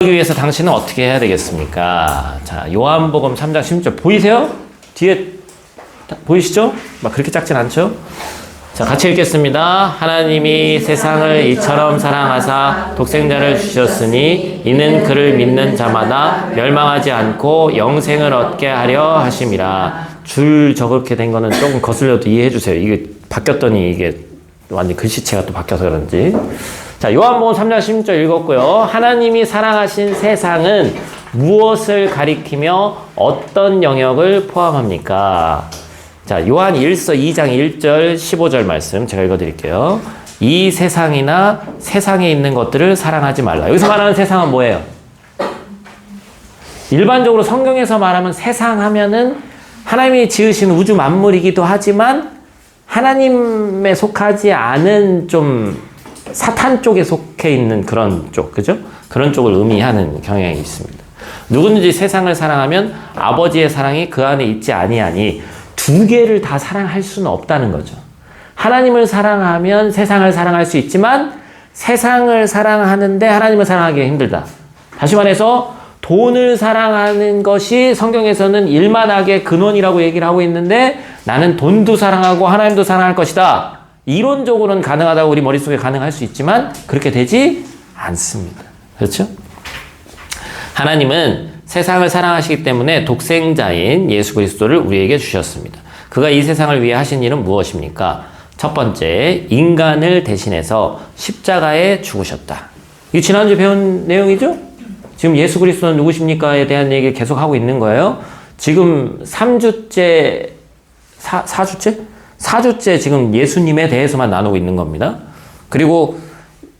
하기 위해서 당신은 어떻게 해야 되겠습니까? 자, 요한복음 3장 16절 보이세요? 뒤에 보이시죠? 막 그렇게 작진 않죠? 자, 같이 읽겠습니다. 하나님이 세상을 이처럼 사랑하사 독생자를 주셨으니 이는 그를 믿는 자마다 멸망하지 않고 영생을 얻게 하려 하심이라. 줄 저렇게 된 거는 조금 거슬려도 이해해 주세요. 이게 바뀌었더니 이게 완전 글씨체가 또 바뀌어서 그런지. 자, 요한복음 3장 16절 읽었고요. 하나님이 사랑하신 세상은 무엇을 가리키며 어떤 영역을 포함합니까? 자, 요한 1서 2장 1절 15절 말씀 제가 읽어드릴게요. 이 세상이나 세상에 있는 것들을 사랑하지 말라. 여기서 말하는 세상은 뭐예요? 일반적으로 성경에서 말하면 세상 하면은 하나님이 지으신 우주 만물이기도 하지만 하나님에 속하지 않은 좀 사탄 쪽에 속해 있는 그런 쪽, 그죠? 그런 쪽을 의미하는 경향이 있습니다. 누구든지 세상을 사랑하면 아버지의 사랑이 그 안에 있지 아니하니 두 개를 다 사랑할 수는 없다는 거죠. 하나님을 사랑하면 세상을 사랑할 수 있지만 세상을 사랑하는데 하나님을 사랑하기가 힘들다. 다시 말해서 돈을 사랑하는 것이 성경에서는 일만하게 근원이라고 얘기를 하고 있는데 나는 돈도 사랑하고 하나님도 사랑할 것이다. 이론적으로는 가능하다고 우리 머릿속에 가능할 수 있지만 그렇게 되지 않습니다. 그렇죠? 하나님은 세상을 사랑하시기 때문에 독생자인 예수 그리스도를 우리에게 주셨습니다. 그가 이 세상을 위해 하신 일은 무엇입니까? 첫 번째, 인간을 대신해서 십자가에 죽으셨다. 이게 지난주에 배운 내용이죠? 지금 예수 그리스도는 누구십니까에 대한 얘기를 계속 하고 있는 거예요. 지금 3주째, 4주째 지금 예수님에 대해서만 나누고 있는 겁니다. 그리고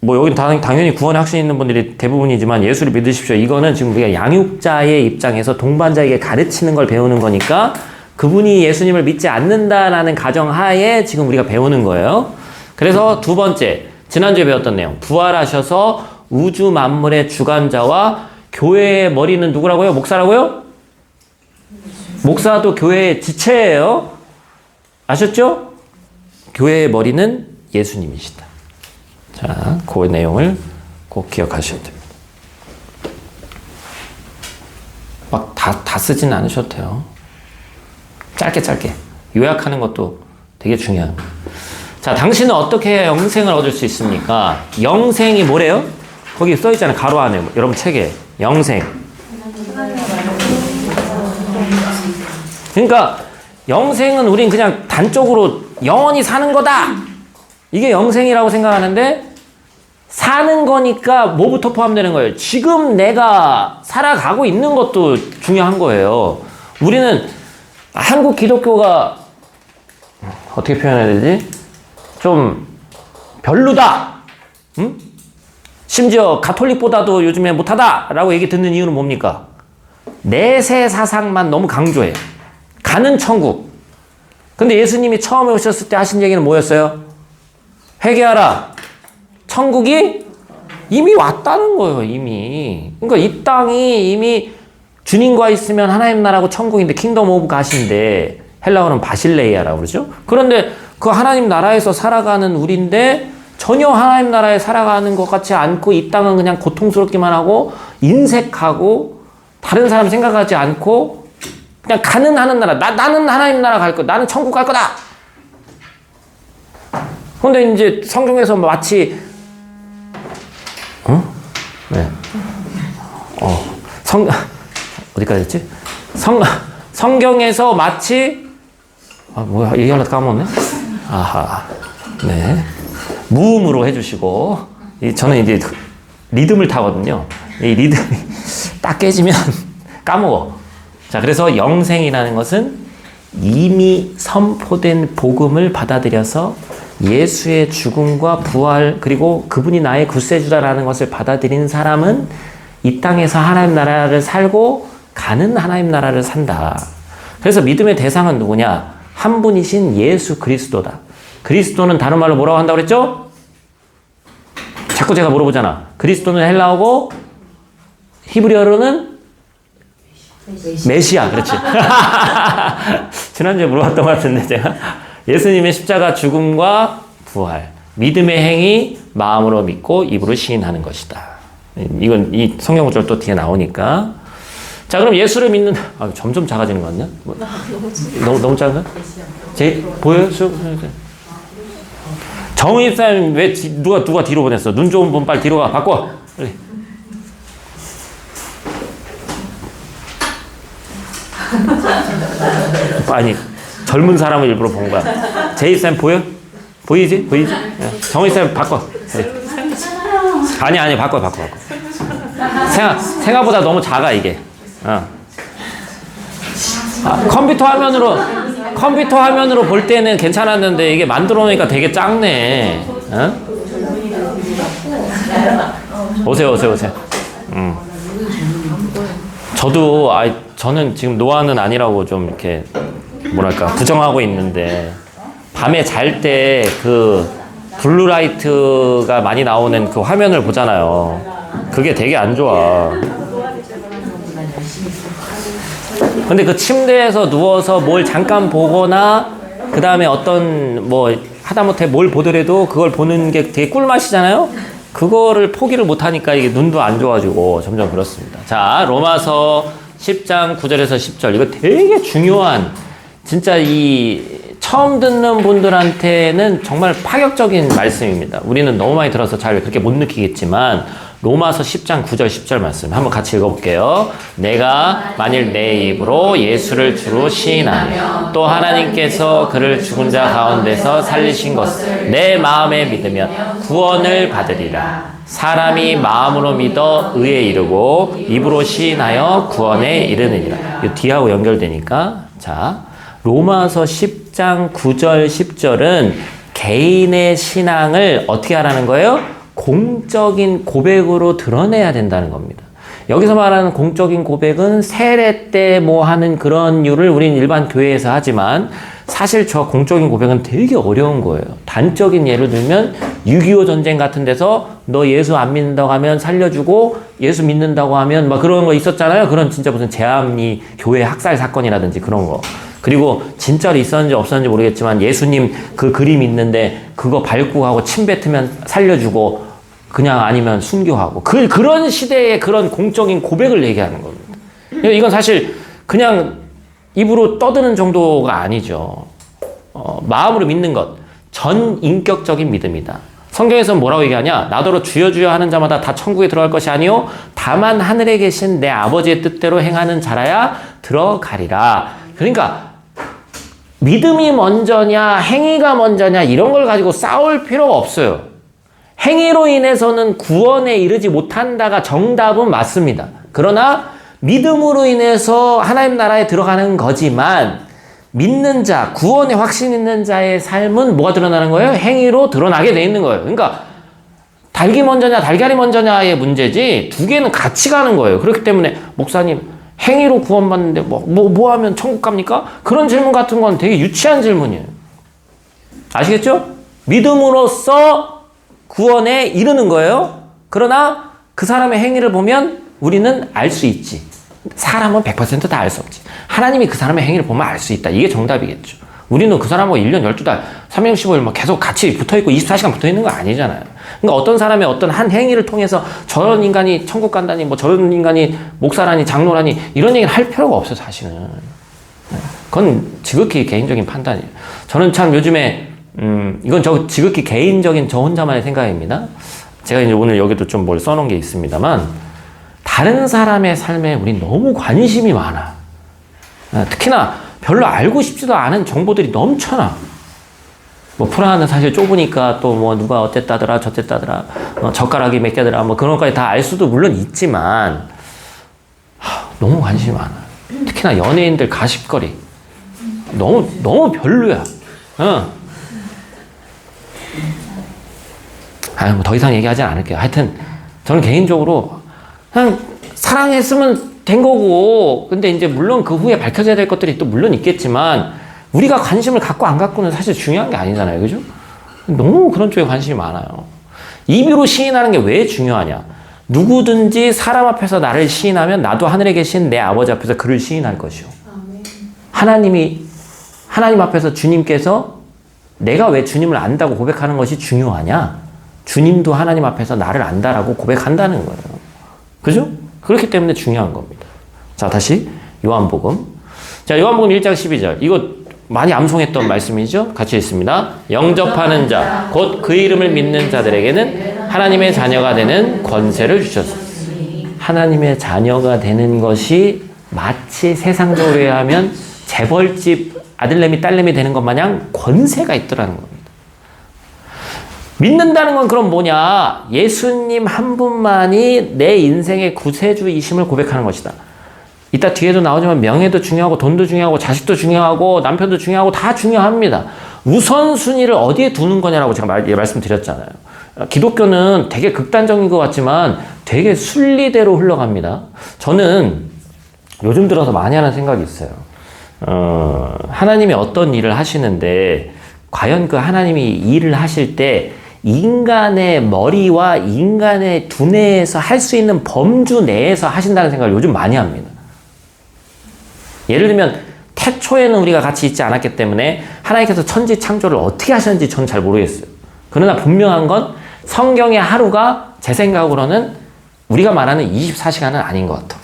뭐 여기 당연히 구원에 확신 있는 분들이 대부분이지만 예수를 믿으십시오. 이거는 지금 우리가 양육자의 입장에서 동반자에게 가르치는 걸 배우는 거니까 그분이 예수님을 믿지 않는다라는 가정하에 지금 우리가 배우는 거예요. 그래서 두 번째, 지난주에 배웠던 내용. 부활하셔서 우주 만물의 주관자와 교회의 머리는 누구라고요? 목사라고요? 목사도 교회의 지체예요. 아셨죠? 교회의 머리는 예수님이시다. 자, 그 내용을 꼭 기억하셔야 됩니다. 막 다 쓰진 않으셔도 돼요. 짧게 요약하는 것도 되게 중요합니다. 자, 당신은 어떻게 해야 영생을 얻을 수 있습니까? 영생이 뭐래요? 거기 써있잖아요. 가로 안에 여러분 책에 영생. 그러니까 영생은 우린 그냥 단적으로 영원히 사는 거다. 이게 영생이라고 생각하는데 사는 거니까 뭐부터 포함되는 거예요? 지금 내가 살아가고 있는 것도 중요한 거예요. 우리는 한국 기독교가 어떻게 표현해야 되지? 좀 별로다. 응? 심지어 가톨릭보다도 요즘에 못하다라고 얘기 듣는 이유는 뭡니까? 내세 사상만 너무 강조해요. 가는 천국. 근데 예수님이 처음에 오셨을 때 하신 얘기는 뭐였어요? 회개하라. 천국이 이미 왔다는 거예요, 이미. 그러니까 이 땅이 이미 주님과 있으면 하나님 나라고 천국인데 킹덤 오브 갓인데 헬라어는 바실레이아라고 그러죠? 그런데 그 하나님 나라에서 살아가는 우리인데 전혀 하나님 나라에 살아가는 것 같지 않고 이 땅은 그냥 고통스럽기만 하고 인색하고 다른 사람 생각하지 않고 그냥 가는 하는 나라. 나는 하나님 나라 갈 거야. 나는 천국 갈 거다. 근데 이제 성경에서 마치 네. 어디까지 했지? 성경에서 마치 뭐야 얘기하려다 까먹었네. 아하. 네. 무음으로 해주시고 저는 이제 리듬을 타거든요. 이 리듬이 딱 깨지면 까먹어. 자, 그래서 영생이라는 것은 이미 선포된 복음을 받아들여서 예수의 죽음과 부활 그리고 그분이 나의 구세주다라는 것을 받아들인 사람은 이 땅에서 하나님 나라를 살고 가는 하나님 나라를 산다. 그래서 믿음의 대상은 누구냐? 한 분이신 예수 그리스도다. 그리스도는 다른 말로 뭐라고 한다고 그랬죠? 자꾸 제가 물어보잖아. 그리스도는 헬라어고 히브리어로는 메시아. 그렇지. 지난주에 물어봤던 것 같은데 제가 예수님의 십자가 죽음과 부활 믿음의 행위 마음으로 믿고 입으로 시인하는 것이다. 이건 이 성경 구절 또 뒤에 나오니까. 자, 그럼 예수를 믿는, 점점 작아지는 거 같냐? 뭐, 너무 작은가? 보여요? 정의사님 왜 누가 뒤로 보냈어? 눈 좋은 분 빨리 뒤로 가. 바꿔. 빨리. 아니, 젊은 사람을 일부러 본 거야. 제이쌤 보여? 보이지? 정의쌤 바꿔. 아니, 바꿔. 생각보다 너무 작아, 이게. 컴퓨터 화면으로 볼 때는 괜찮았는데 이게 만들어 놓으니까 되게 작네. 오세요. 저는 지금 노안은 아니라고 좀 이렇게 뭐랄까 부정하고 있는데 밤에 잘 때 그 블루라이트가 많이 나오는 그 화면을 보잖아요. 그게 되게 안 좋아. 근데 그 침대에서 누워서 뭘 잠깐 보거나 그 다음에 어떤 뭐 하다못해 뭘 보더라도 그걸 보는 게 되게 꿀맛이잖아요. 그거를 포기를 못하니까 이게 눈도 안 좋아지고 점점 그렇습니다. 자, 로마서 10장 9절에서 10절 이거 되게 중요한 진짜 이 처음 듣는 분들한테는 정말 파격적인 말씀입니다. 우리는 너무 많이 들어서 잘 그렇게 못 느끼겠지만 로마서 10장 9절 10절 말씀 한번 같이 읽어볼게요. 내가 만일 내 입으로 예수를 주로 시인하며 또 하나님께서 그를 죽은 자 가운데서 살리신 것을 내 마음에 믿으면 구원을 받으리라. 사람이 마음으로 믿어 의에 이르고 입으로 시인하여 구원에 이르느니라. 이 뒤하고 연결되니까 자 로마서 10장 9절 10절은 개인의 신앙을 어떻게 하라는 거예요? 공적인 고백으로 드러내야 된다는 겁니다. 여기서 말하는 공적인 고백은 세례 때 뭐 하는 그런 류를 우린 일반 교회에서 하지만 사실 저 공적인 고백은 되게 어려운 거예요. 단적인 예를 들면 6.25 전쟁 같은 데서 너 예수 안 믿는다고 하면 살려주고 예수 믿는다고 하면 막 그런 거 있었잖아요. 그런 진짜 무슨 제암리 교회 학살 사건이라든지 그런 거. 그리고 진짜로 있었는지 없었는지 모르겠지만 예수님 그 그림 있는데 그거 밟고 가고 침 뱉으면 살려주고 그냥 아니면 순교하고 그런 시대의 그런 공적인 고백을 얘기하는 겁니다. 이건 사실 그냥 입으로 떠드는 정도가 아니죠. 마음으로 믿는 것 전인격적인 믿음이다. 성경에서는 뭐라고 얘기하냐? 나더러 주여 주여 하는 자마다 다 천국에 들어갈 것이 아니요 다만 하늘에 계신 내 아버지의 뜻대로 행하는 자라야 들어가리라. 그러니까 믿음이 먼저냐 행위가 먼저냐 이런 걸 가지고 싸울 필요가 없어요. 행위로 인해서는 구원에 이르지 못한다가 정답은 맞습니다. 그러나 믿음으로 인해서 하나님 나라에 들어가는 거지만 믿는 자, 구원에 확신 있는 자의 삶은 뭐가 드러나는 거예요? 행위로 드러나게 돼 있는 거예요. 그러니까 닭이 먼저냐 달걀이 먼저냐의 문제지 두 개는 같이 가는 거예요. 그렇기 때문에 목사님 행위로 구원받는데 뭐 하면 천국 갑니까? 그런 질문 같은 건 되게 유치한 질문이에요. 아시겠죠? 믿음으로써 구원에 이르는 거예요. 그러나 그 사람의 행위를 보면 우리는 알 수 있지. 사람은 100% 다 알 수 없지. 하나님이 그 사람의 행위를 보면 알 수 있다. 이게 정답이겠죠. 우리는 그 사람하고 1년 12달, 365일 막 계속 같이 붙어있고 24시간 붙어있는 거 아니잖아요. 그러니까 어떤 사람의 어떤 한 행위를 통해서 저런 인간이 천국 간다니, 뭐 저런 인간이 목사라니, 장로라니, 이런 얘기를 할 필요가 없어요, 사실은. 그건 지극히 개인적인 판단이에요. 저는 참 요즘에, 이건 지극히 개인적인 저 혼자만의 생각입니다. 제가 이제 오늘 여기도 좀 뭘 써놓은 게 있습니다만, 다른 사람의 삶에 우린 너무 관심이 많아. 특히나 별로 알고 싶지도 않은 정보들이 넘쳐나. 뭐 프라하는 사실 좁으니까 또 뭐 누가 어땠다더라 저쨌다더라 젓가락이 몇 개더라 뭐 그런 것까지 다 알 수도 물론 있지만 너무 관심이 많아. 특히나 연예인들 가십거리 너무 별로야. 뭐 더 이상 얘기하지 않을게요. 하여튼 저는 개인적으로 그냥 사랑했으면 된 거고, 근데 이제 물론 그 후에 밝혀져야 될 것들이 또 물론 있겠지만 우리가 관심을 갖고 안 갖고는 사실 중요한 게 아니잖아요. 그죠? 너무 그런 쪽에 관심이 많아요. 입으로 시인하는 게 왜 중요하냐? 누구든지 사람 앞에서 나를 시인하면 나도 하늘에 계신 내 아버지 앞에서 그를 시인할 것이요. 하나님 앞에서 주님께서 내가 왜 주님을 안다고 고백하는 것이 중요하냐? 주님도 하나님 앞에서 나를 안다라고 고백한다는 거예요. 그죠? 그렇기 때문에 중요한 겁니다. 자, 다시 요한복음. 자, 요한복음 1장 12절. 이거 많이 암송했던 말씀이죠? 같이 읽습니다. 영접하는 자, 곧 그 이름을 믿는 자들에게는 하나님의 자녀가 되는 권세를 주셨습니다. 하나님의 자녀가 되는 것이 마치 세상적으로 하면 재벌집 아들내미 딸내미 되는 것 마냥 권세가 있더라는 겁니다. 믿는다는 건 그럼 뭐냐? 예수님 한 분만이 내 인생의 구세주이심을 고백하는 것이다. 이따 뒤에도 나오지만 명예도 중요하고 돈도 중요하고 자식도 중요하고 남편도 중요하고 다 중요합니다. 우선순위를 어디에 두는 거냐라고 제가 말씀드렸잖아요. 기독교는 되게 극단적인 것 같지만 되게 순리대로 흘러갑니다. 저는 요즘 들어서 많이 하는 생각이 있어요. 하나님이 어떤 일을 하시는데 과연 그 하나님이 일을 하실 때 인간의 머리와 인간의 두뇌에서 할 수 있는 범주 내에서 하신다는 생각을 요즘 많이 합니다. 예를 들면 태초에는 우리가 같이 있지 않았기 때문에 하나님께서 천지 창조를 어떻게 하셨는지 저는 잘 모르겠어요. 그러나 분명한 건 성경의 하루가 제 생각으로는 우리가 말하는 24시간은 아닌 것 같아.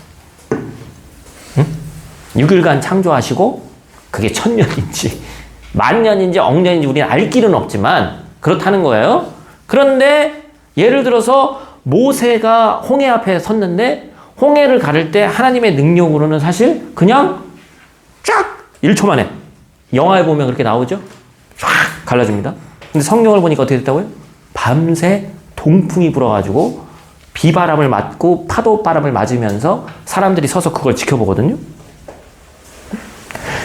응? 6일간 창조하시고 그게 1000년인지 만년인지 억년인지 우리는 알 길은 없지만 그렇다는 거예요. 그런데 예를 들어서 모세가 홍해 앞에 섰는데 홍해를 가를 때 하나님의 능력으로는 사실 그냥 쫙 1초 만에 영화에 보면 그렇게 나오죠. 쫙 갈라집니다. 근데 성경을 보니까 어떻게 됐다고요? 밤새 동풍이 불어가지고 비바람을 맞고 파도바람을 맞으면서 사람들이 서서 그걸 지켜보거든요.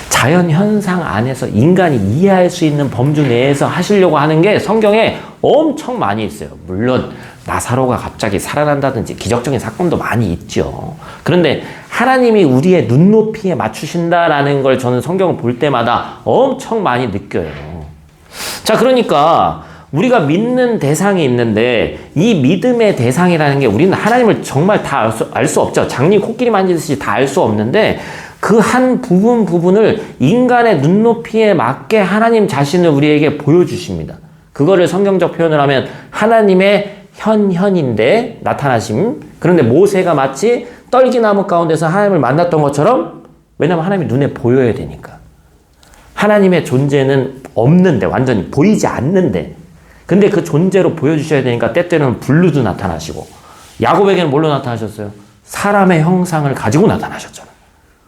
자연 현상 안에서 인간이 이해할 수 있는 범주 내에서 하시려고 하는 게 성경에 엄청 많이 있어요. 물론 나사로가 갑자기 살아난다든지 기적적인 사건도 많이 있죠. 그런데 하나님이 우리의 눈높이에 맞추신다라는 걸 저는 성경을 볼 때마다 엄청 많이 느껴요. 자, 그러니까 우리가 믿는 대상이 있는데 이 믿음의 대상이라는 게 우리는 하나님을 정말 다 알 수 없죠. 장님 코끼리 만지듯이 다 알 수 없는데 그 한 부분을 인간의 눈높이에 맞게 하나님 자신을 우리에게 보여주십니다. 그거를 성경적 표현을 하면 하나님의 현인데 나타나심. 그런데 모세가 마치 떨기나무 가운데서 하나님을 만났던 것처럼, 왜냐하면 하나님이 눈에 보여야 되니까. 하나님의 존재는 없는데, 완전히 보이지 않는데, 근데 그 존재로 보여주셔야 되니까 때때로는 불로도 나타나시고, 야곱에게는 뭘로 나타나셨어요? 사람의 형상을 가지고 나타나셨잖아요.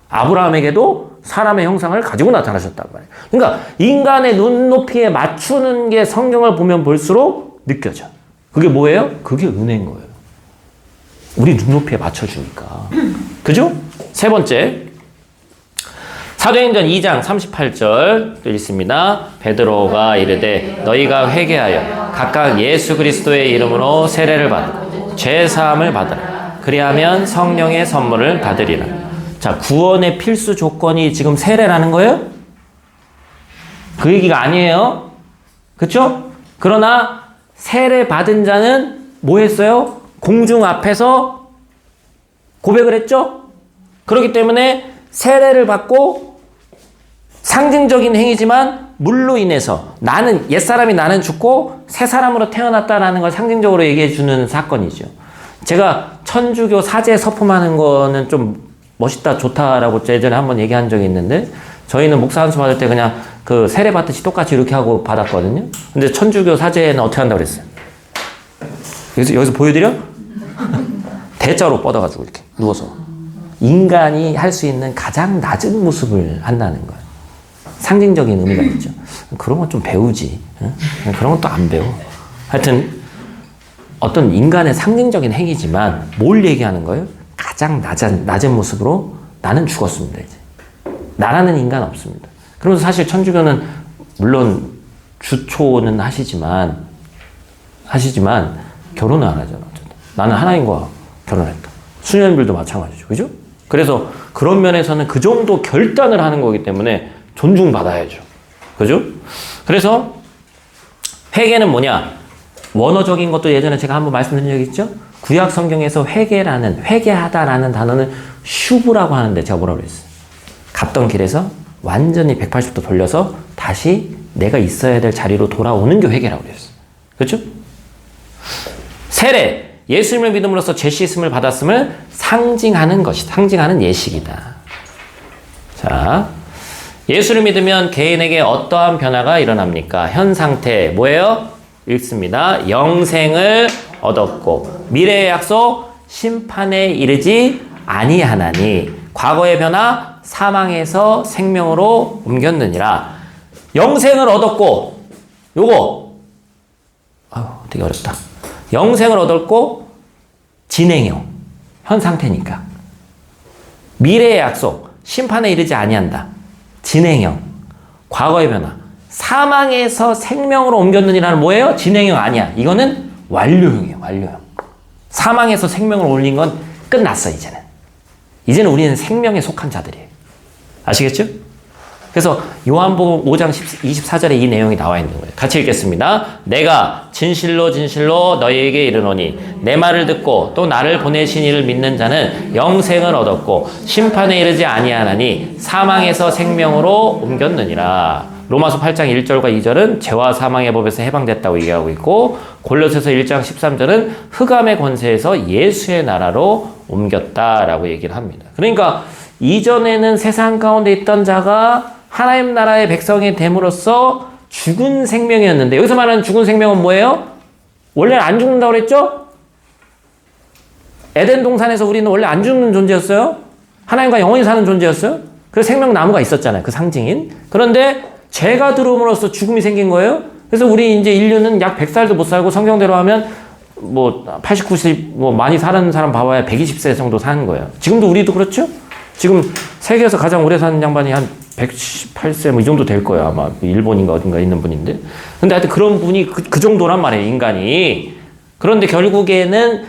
아브라함에게도 사람의 형상을 가지고 나타나셨단 말이에요. 그러니까 인간의 눈높이에 맞추는 게 성경을 보면 볼수록 느껴져. 그게 뭐예요? 그게 은혜인 거예요. 우리 눈높이에 맞춰주니까. 그죠? 세 번째, 사도행전 2장 38절 또 읽습니다. 베드로가 이르되 너희가 회개하여 각각 예수 그리스도의 이름으로 세례를 받고 죄 사함을 받으라. 그리하면 성령의 선물을 받으리라. 자, 구원의 필수 조건이 지금 세례라는 거예요? 그 얘기가 아니에요. 그렇죠? 그러나 세례 받은 자는 뭐 했어요? 공중 앞에서 고백을 했죠? 그렇기 때문에 세례를 받고 상징적인 행위지만 물로 인해서 나는, 옛사람이 나는 죽고 새 사람으로 태어났다라는 걸 상징적으로 얘기해 주는 사건이죠. 제가 천주교 사제 서품하는 거는 좀 멋있다, 좋다라고 예전에 한번 얘기한 적이 있는데, 저희는 목사 한수 받을 때 그냥 그 세례 받듯이 똑같이 이렇게 하고 받았거든요. 근데 천주교 사제는 어떻게 한다고 그랬어요? 여기서 보여드려? 대자로 뻗어가지고 이렇게 누워서 인간이 할 수 있는 가장 낮은 모습을 한다는 거예요. 상징적인 의미가 있죠. 그런 건 좀 배우지. 그런 건 또 안 배워. 하여튼 어떤 인간의 상징적인 행위지만 뭘 얘기하는 거예요? 가장 낮은 모습으로 나는 죽었습니다. 이제 나라는 인간 없습니다. 그러면서 사실 천주교는 물론 주초는 하시지만 결혼을 안 하잖아. 어쨌든. 나는 하나님과 결혼했다. 수녀님들도 마찬가지죠. 그죠? 그래서 그런 면에서는 그 정도 결단을 하는 거기 때문에 존중받아야죠. 그죠? 그래서 회개는 뭐냐? 원어적인 것도 예전에 제가 한번 말씀드린 적이 있죠? 구약 성경에서 회개하다라는 단어는 슈브라고 하는데 제가 뭐라고 그랬어요? 갔던 길에서 완전히 180도 돌려서 다시 내가 있어야 될 자리로 돌아오는 게 회개라고 그랬어요. 그렇죠? 세례. 예수님을 믿음으로써 죄 씻음을 받았음을 상징하는 것이, 상징하는 예식이다. 자, 예수를 믿으면 개인에게 어떠한 변화가 일어납니까? 현 상태 뭐예요? 읽습니다. 영생을 얻었고 미래의 약속 심판에 이르지 아니하나니 과거의 변화 사망에서 생명으로 옮겼느니라. 영생을 얻었고 요거 되게 어렵다. 영생을 얻었고 진행형 현 상태니까 미래의 약속 심판에 이르지 아니한다. 진행형 과거의 변화 사망에서 생명으로 옮겼느니라는 뭐예요? 진행형 아니야. 이거는 완료형이에요. 완료형. 사망에서 생명을 올린 건 끝났어. 이제는 우리는 생명에 속한 자들이에요. 아시겠죠? 그래서 요한복음 5장 24절에 이 내용이 나와 있는 거예요. 같이 읽겠습니다. 내가 진실로 진실로 너희에게 이르노니 내 말을 듣고 또 나를 보내신 이를 믿는 자는 영생을 얻었고 심판에 이르지 아니하나니 사망에서 생명으로 옮겼느니라. 로마서 8장 1절과 2절은 죄와 사망의 법에서 해방됐다고 얘기하고 있고 골로새서 1장 13절은 흑암의 권세에서 예수의 나라로 옮겼다라고 얘기를 합니다. 그러니까 이전에는 세상 가운데 있던 자가 하나님 나라의 백성이 됨으로써 죽은 생명이었는데 여기서 말하는 죽은 생명은 뭐예요? 원래는 안 죽는다고 그랬죠? 에덴 동산에서 우리는 원래 안 죽는 존재였어요. 하나님과 영원히 사는 존재였어요. 그래서 생명나무가 있었잖아요. 그 상징인. 그런데 죄가 들어옴으로써 죽음이 생긴 거예요. 그래서 우리 이제 인류는 약 100살도 못 살고 성경대로 하면 뭐 80, 90, 뭐 많이 사는 사람 봐봐야 120세 정도 사는 거예요. 지금도 우리도 그렇죠? 지금 세계에서 가장 오래 사는 양반이 한 118세 뭐 이 정도 될 거예요. 아마 일본인가 어딘가 있는 분인데. 근데 하여튼 그런 분이 그 정도란 말이에요. 인간이. 그런데 결국에는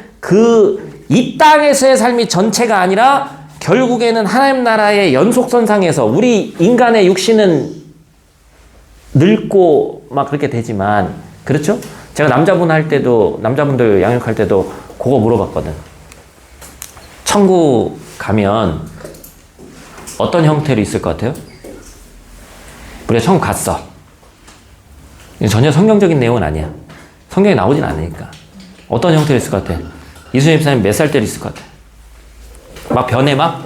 이 땅에서의 삶이 전체가 아니라 결국에는 하나님 나라의 연속선상에서 우리 인간의 육신은 늙고 막 그렇게 되지만 그렇죠? 제가 남자분들 양육할 때도 그거 물어봤거든. 천국 가면 어떤 형태로 있을 것 같아요? 우리가 천국 갔어. 전혀 성경적인 내용은 아니야. 성경에 나오진 않으니까. 어떤 형태로 있을 것 같아? 이수님 집사님 몇 살 때로 있을 것 같아? 막 변해 막?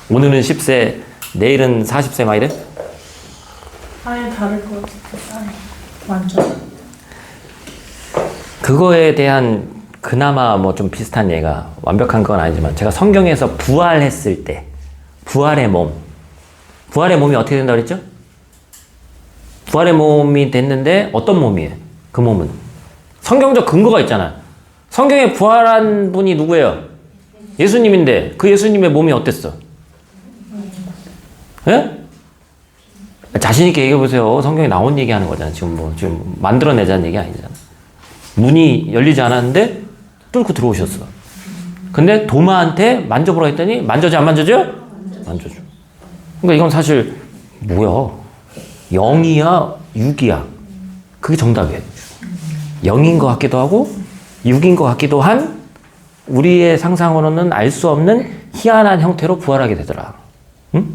오늘은 10세, 내일은 40세 막 이래? 아예 다를 것 같아. 완전. 그거에 대한 그나마 뭐 좀 비슷한 예가 완벽한 건 아니지만 제가 성경에서 부활했을 때 부활의 몸이 어떻게 된다고 그랬죠? 부활의 몸이 됐는데 어떤 몸이에요? 그 몸은 성경적 근거가 있잖아요. 성경에 부활한 분이 누구예요? 예수님인데 그 예수님의 몸이 어땠어? 예? 자신 있게 얘기해 보세요. 성경에 나온 얘기하는 거잖아. 지금 만들어내자는 얘기 아니잖아. 문이 열리지 않았는데 뚫고 들어오셨어. 근데 도마한테 만져보라 했더니 만져져 안 만져져? 만져줘. 그러니까 이건 사실 뭐야? 0이야 6이야. 그게 정답이에요. 0인 것 같기도 하고 6인 것 같기도 한 우리의 상상으로는 알 수 없는 희한한 형태로 부활하게 되더라. 응?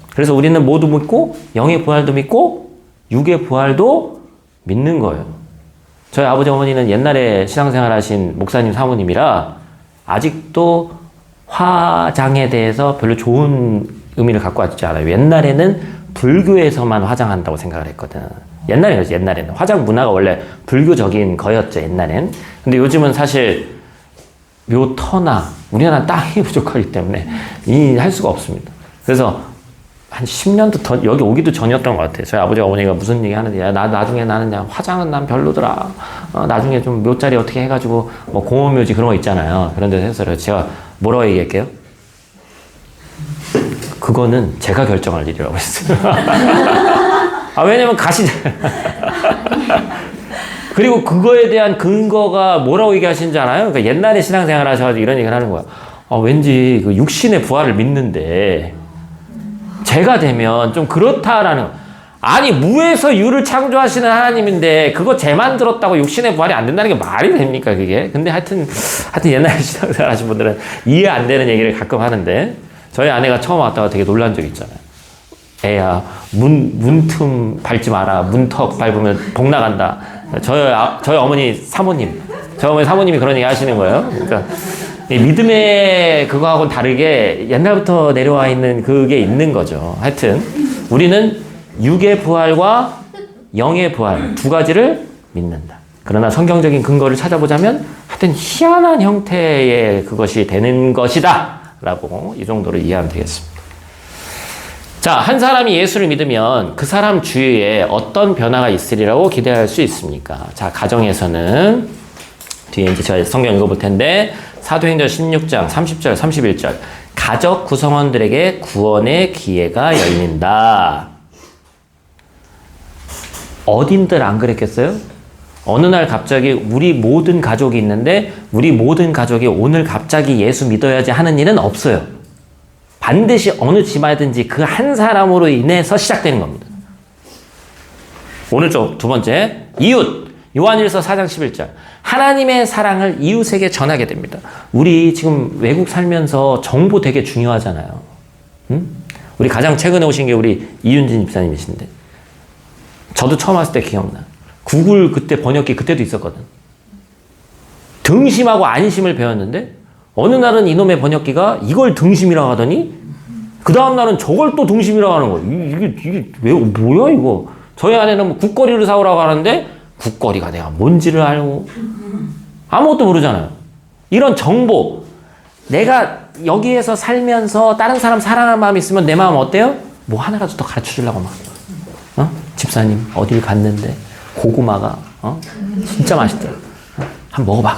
그래서 우리는 모두 믿고 0의 부활도 믿고 6의 부활도 믿는 거예요. 저희 아버지 어머니는 옛날에 신앙생활 하신 목사님 사모님이라 아직도 화장에 대해서 별로 좋은 의미를 갖고 왔지 않아요. 옛날에는 불교에서만 화장한다고 생각을 했거든. 옛날에는 화장 문화가 원래 불교적인 거였죠. 옛날엔. 근데 요즘은 사실 묘터나 우리나라는 땅이 부족하기 때문에 할 수가 없습니다. 그래서 한 10년도 더 여기 오기도 전이었던 것 같아요. 저희 아버지 어머니가 무슨 얘기 하는데 나중에 나는 그냥 화장은 난 별로더라. 나중에 좀 묘자리 어떻게 해가지고 뭐 공원묘지 그런 거 있잖아요. 그런 데서 했어요. 제가 뭐라고 얘기할게요? 그거는 제가 결정할 일이라고 했어요. 왜냐면 그리고 그거에 대한 근거가 뭐라고 얘기하시는지 알아요? 그러니까 옛날에 신앙생활 하셔가지고 이런 얘기를 하는 거야. 왠지 그 육신의 부활을 믿는데 제가 되면 좀 그렇다라는. 아니 무에서 유를 창조하시는 하나님인데 그거 제 만들었다고 육신의 부활이 안 된다는 게 말이 됩니까 그게? 근데 하여튼 옛날에 신앙생활 하신 분들은 이해 안 되는 얘기를 가끔 하는데 저희 아내가 처음 왔다가 되게 놀란 적이 있잖아요. 애야 문틈 밟지 마라. 문턱 밟으면 복 나간다. 저희 어머니 사모님 저번에 사모님이 그런 얘기 하시는 거예요. 그러니까 이 믿음의 그거하고는 다르게 옛날부터 내려와 있는 그게 있는 거죠. 하여튼 우리는 육의 부활과 영의 부활 두 가지를 믿는다. 그러나 성경적인 근거를 찾아보자면 하여튼 희한한 형태의 그것이 되는 것이다 라고 이 정도로 이해하면 되겠습니다. 자, 한 사람이 예수를 믿으면 그 사람 주위에 어떤 변화가 있으리라고 기대할 수 있습니까? 자, 가정에서는 뒤에 이제 제가 성경 읽어볼 텐데 사도행전 16장 30절 31절 가족 구성원들에게 구원의 기회가 열린다. 어딘들 안 그랬겠어요? 어느 날 갑자기 우리 모든 가족이 있는데 우리 모든 가족이 오늘 갑자기 예수 믿어야지 하는 일은 없어요. 반드시 어느 집안이든지 그 한 사람으로 인해서 시작되는 겁니다. 오른쪽 두 번째, 이웃. 요한일서 4장 11절. 하나님의 사랑을 이웃에게 전하게 됩니다. 우리 지금 외국 살면서 정보 되게 중요하잖아요. 응? 우리 가장 최근에 오신 게 우리 이윤진 집사님이신데 저도 처음 왔을 때 기억나. 구글 그때 번역기 그때도 있었거든. 등심하고 안심을 배웠는데 어느 날은 이놈의 번역기가 이걸 등심이라고 하더니 그 다음 날은 저걸 또 등심이라고 하는 거예요. 이게 왜 뭐야 이거. 저희 아내는 뭐 국거리를 사오라고 하는데 국거리가 내가 뭔지를 알고 아무것도 모르잖아요. 이런 정보 내가 여기에서 살면서 다른 사람 사랑하는 마음이 있으면 내 마음 어때요? 뭐 하나라도 더 가르쳐 주려고 막 집사님 어딜 갔는데 고구마가 진짜 맛있더라. 한번 먹어봐.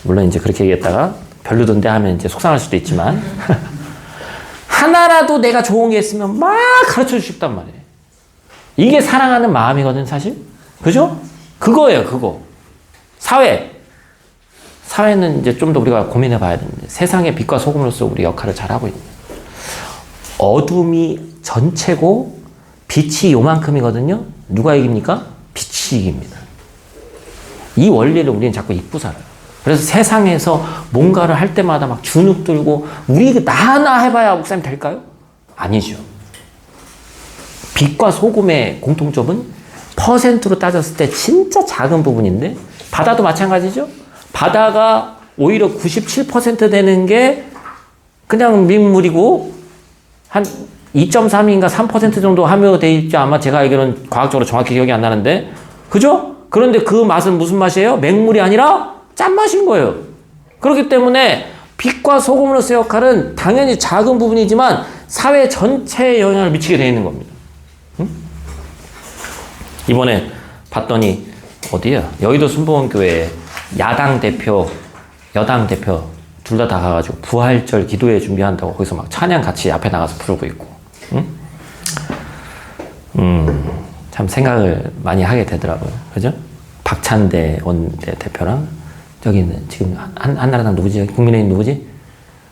물론 이제 그렇게 얘기했다가 별로던데 하면 이제 속상할 수도 있지만 하나라도 내가 좋은 게 있으면 막 가르쳐 주고 싶단 말이에요. 이게 사랑하는 마음이거든 사실. 그죠? 그거예요 그거. 사회는 이제 좀 더 우리가 고민해 봐야 되는데 세상의 빛과 소금으로서 우리 역할을 잘하고 있는 어둠이 전체고 빛이 요만큼이거든요. 누가 이깁니까? 빛이 이깁니다. 이 원리를 우리는 자꾸 잊고 살아요. 그래서 세상에서 뭔가를 할 때마다 막 주눅 들고 우리 나 해봐야 목사님 될까요? 아니죠. 빛과 소금의 공통점은 퍼센트로 따졌을 때 진짜 작은 부분인데 바다도 마찬가지죠. 바다가 오히려 97% 되는 게 그냥 민물이고 한 2.3인가 3% 정도 함유되어 있지 아마 제가 알기로는 과학적으로 정확히 기억이 안 나는데 그죠? 그런데 그 맛은 무슨 맛이에요? 맹물이 아니라 짠맛인 거예요. 그렇기 때문에 빛과 소금으로서의 역할은 당연히 작은 부분이지만 사회 전체에 영향을 미치게 되어 있는 겁니다. 응? 이번에 봤더니 어디야? 여의도 순복음교회 야당 대표, 여당 대표 둘 다 가가지고 부활절 기도회 준비한다고 거기서 막 찬양 같이 앞에 나가서 부르고 있고 응? 참 생각을 많이 하게 되더라고요. 그죠? 박찬대 원내 대표랑 저기는 지금 한나라당 누구지? 국민의힘 누구지?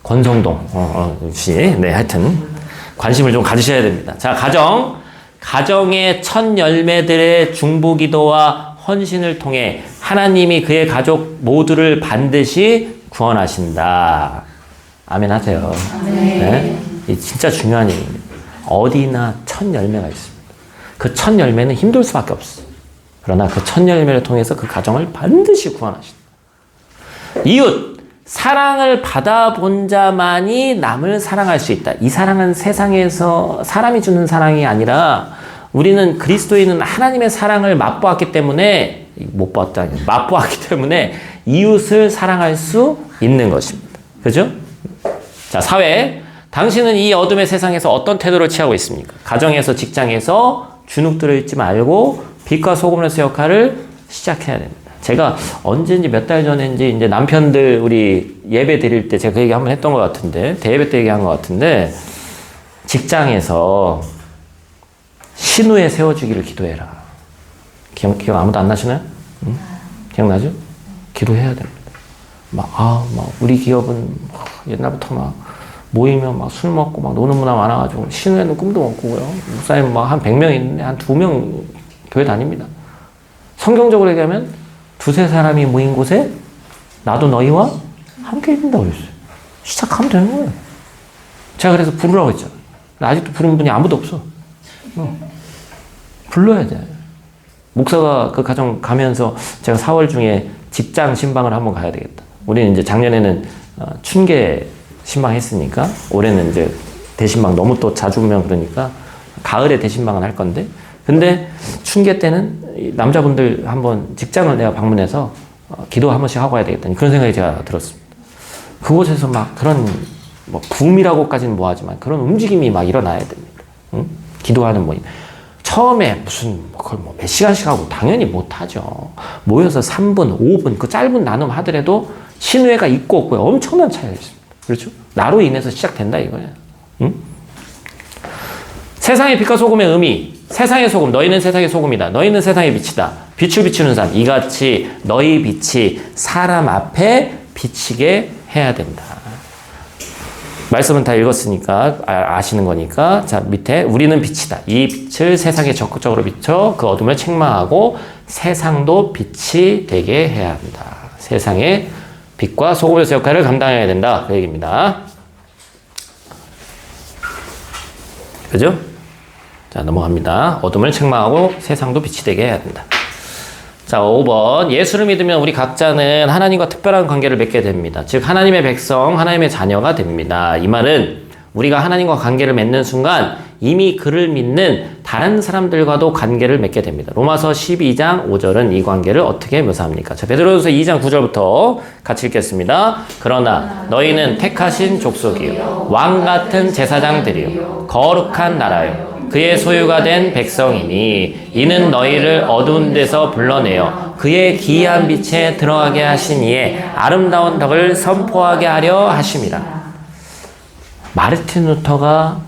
권성동 씨. 네, 하여튼 관심을 좀 가지셔야 됩니다. 자, 가정의 첫 열매들의 중보기도와 헌신을 통해 하나님이 그의 가족 모두를 반드시 구원하신다. 아멘 하세요. 네? 이 진짜 중요한 얘기입니다. 어디나 첫 열매가 있습니다. 그 첫 열매는 힘들 수밖에 없어요. 그러나 그 첫 열매를 통해서 그 가정을 반드시 구원하신다. 이웃, 사랑을 받아본 자만이 남을 사랑할 수 있다. 이 사랑은 세상에서 사람이 주는 사랑이 아니라 우리는 그리스도인은 하나님의 사랑을 맛보았기 때문에 맛보았기 때문에 이웃을 사랑할 수 있는 것입니다. 그죠? 자, 사회. 당신은 이 어둠의 세상에서 어떤 태도를 취하고 있습니까? 가정에서, 직장에서 주눅 들어있지 말고 빛과 소금으로서의 역할을 시작해야 됩니다. 제가 언제인지 몇 달 전인지 이제 남편들 우리 예배 드릴 때 제가 그 얘기 한번 했던 것 같은데 대예배 때 얘기한 것 같은데 직장에서 신우에 세워주기를 기도해라. 기억 아무도 안 나시나요? 응? 기억나죠? 기도해야 됩니다. 막 우리 기업은 옛날부터 막 모이면 막 술 먹고 막 노는 문화 많아가지고 신우에는 꿈도 못 꾸고요. 목사님 막 한 100명 있는데 한 2명 교회 다닙니다. 성경적으로 얘기하면 두세 사람이 모인 곳에 나도 너희와 함께 있는다고 그랬어요. 시작하면 되는 거예요. 제가 그래서 부르라고 했잖아요. 아직도 부르는 분이 아무도 없어. 불러야 돼. 목사가 그 가정 가면서 제가 4월 중에 직장 신방을 한번 가야 되겠다. 우리는 이제 작년에는 춘계 신방 했으니까 올해는 이제 대신방 너무 또 자주 오면 그러니까 가을에 대신방은 할 건데, 근데 춘계 때는 이 남자분들 한번 직장을 내가 방문해서 기도 한 번씩 하고 와야 되겠다. 그런 생각이 제가 들었습니다. 그곳에서 막 그런 뭐 붐이라고까지는 뭐하지만 그런 움직임이 막 일어나야 됩니다. 응? 기도하는 모임. 처음에 무슨 그걸 뭐 몇 시간씩 하고 당연히 못하죠. 모여서 3분, 5분 그 짧은 나눔 하더라도 신뢰가 있고 없고에 엄청난 차이가 있습니다. 그렇죠? 나로 인해서 시작된다 이거예요. 응? 세상의 빛과 소금의 의미. 세상의 소금, 너희는 세상의 소금이다. 너희는 세상의 빛이다. 빛을 비추는 삶. 이같이 너희 빛이 사람 앞에 비치게 해야 된다. 말씀은 다 읽었으니까 아시는 거니까. 자, 밑에 우리는 빛이다. 이 빛을 세상에 적극적으로 비춰 그 어둠을 책망하고 세상도 빛이 되게 해야 한다. 세상의 빛과 소금의 역할을 감당해야 된다. 그 얘기입니다. 그죠? 자, 넘어갑니다. 어둠을 책망하고 세상도 빛이 되게 해야 된다. 자, 5번. 예수를 믿으면 우리 각자는 하나님과 특별한 관계를 맺게 됩니다. 즉, 하나님의 백성, 하나님의 자녀가 됩니다. 이 말은 우리가 하나님과 관계를 맺는 순간 이미 그를 믿는 다른 사람들과도 관계를 맺게 됩니다. 로마서 12장 5절은 이 관계를 어떻게 묘사합니까? 자, 베드로전서 2장 9절부터 같이 읽겠습니다. 그러나 너희는 택하신 족속이요 왕 같은 제사장들이요 거룩한 나라요 그의 소유가 된 백성이니 이는 너희를 어두운 데서 불러내어 그의 기이한 빛에 들어가게 하신 이의 아름다운 덕을 선포하게 하려 하심이라. 마르틴 루터가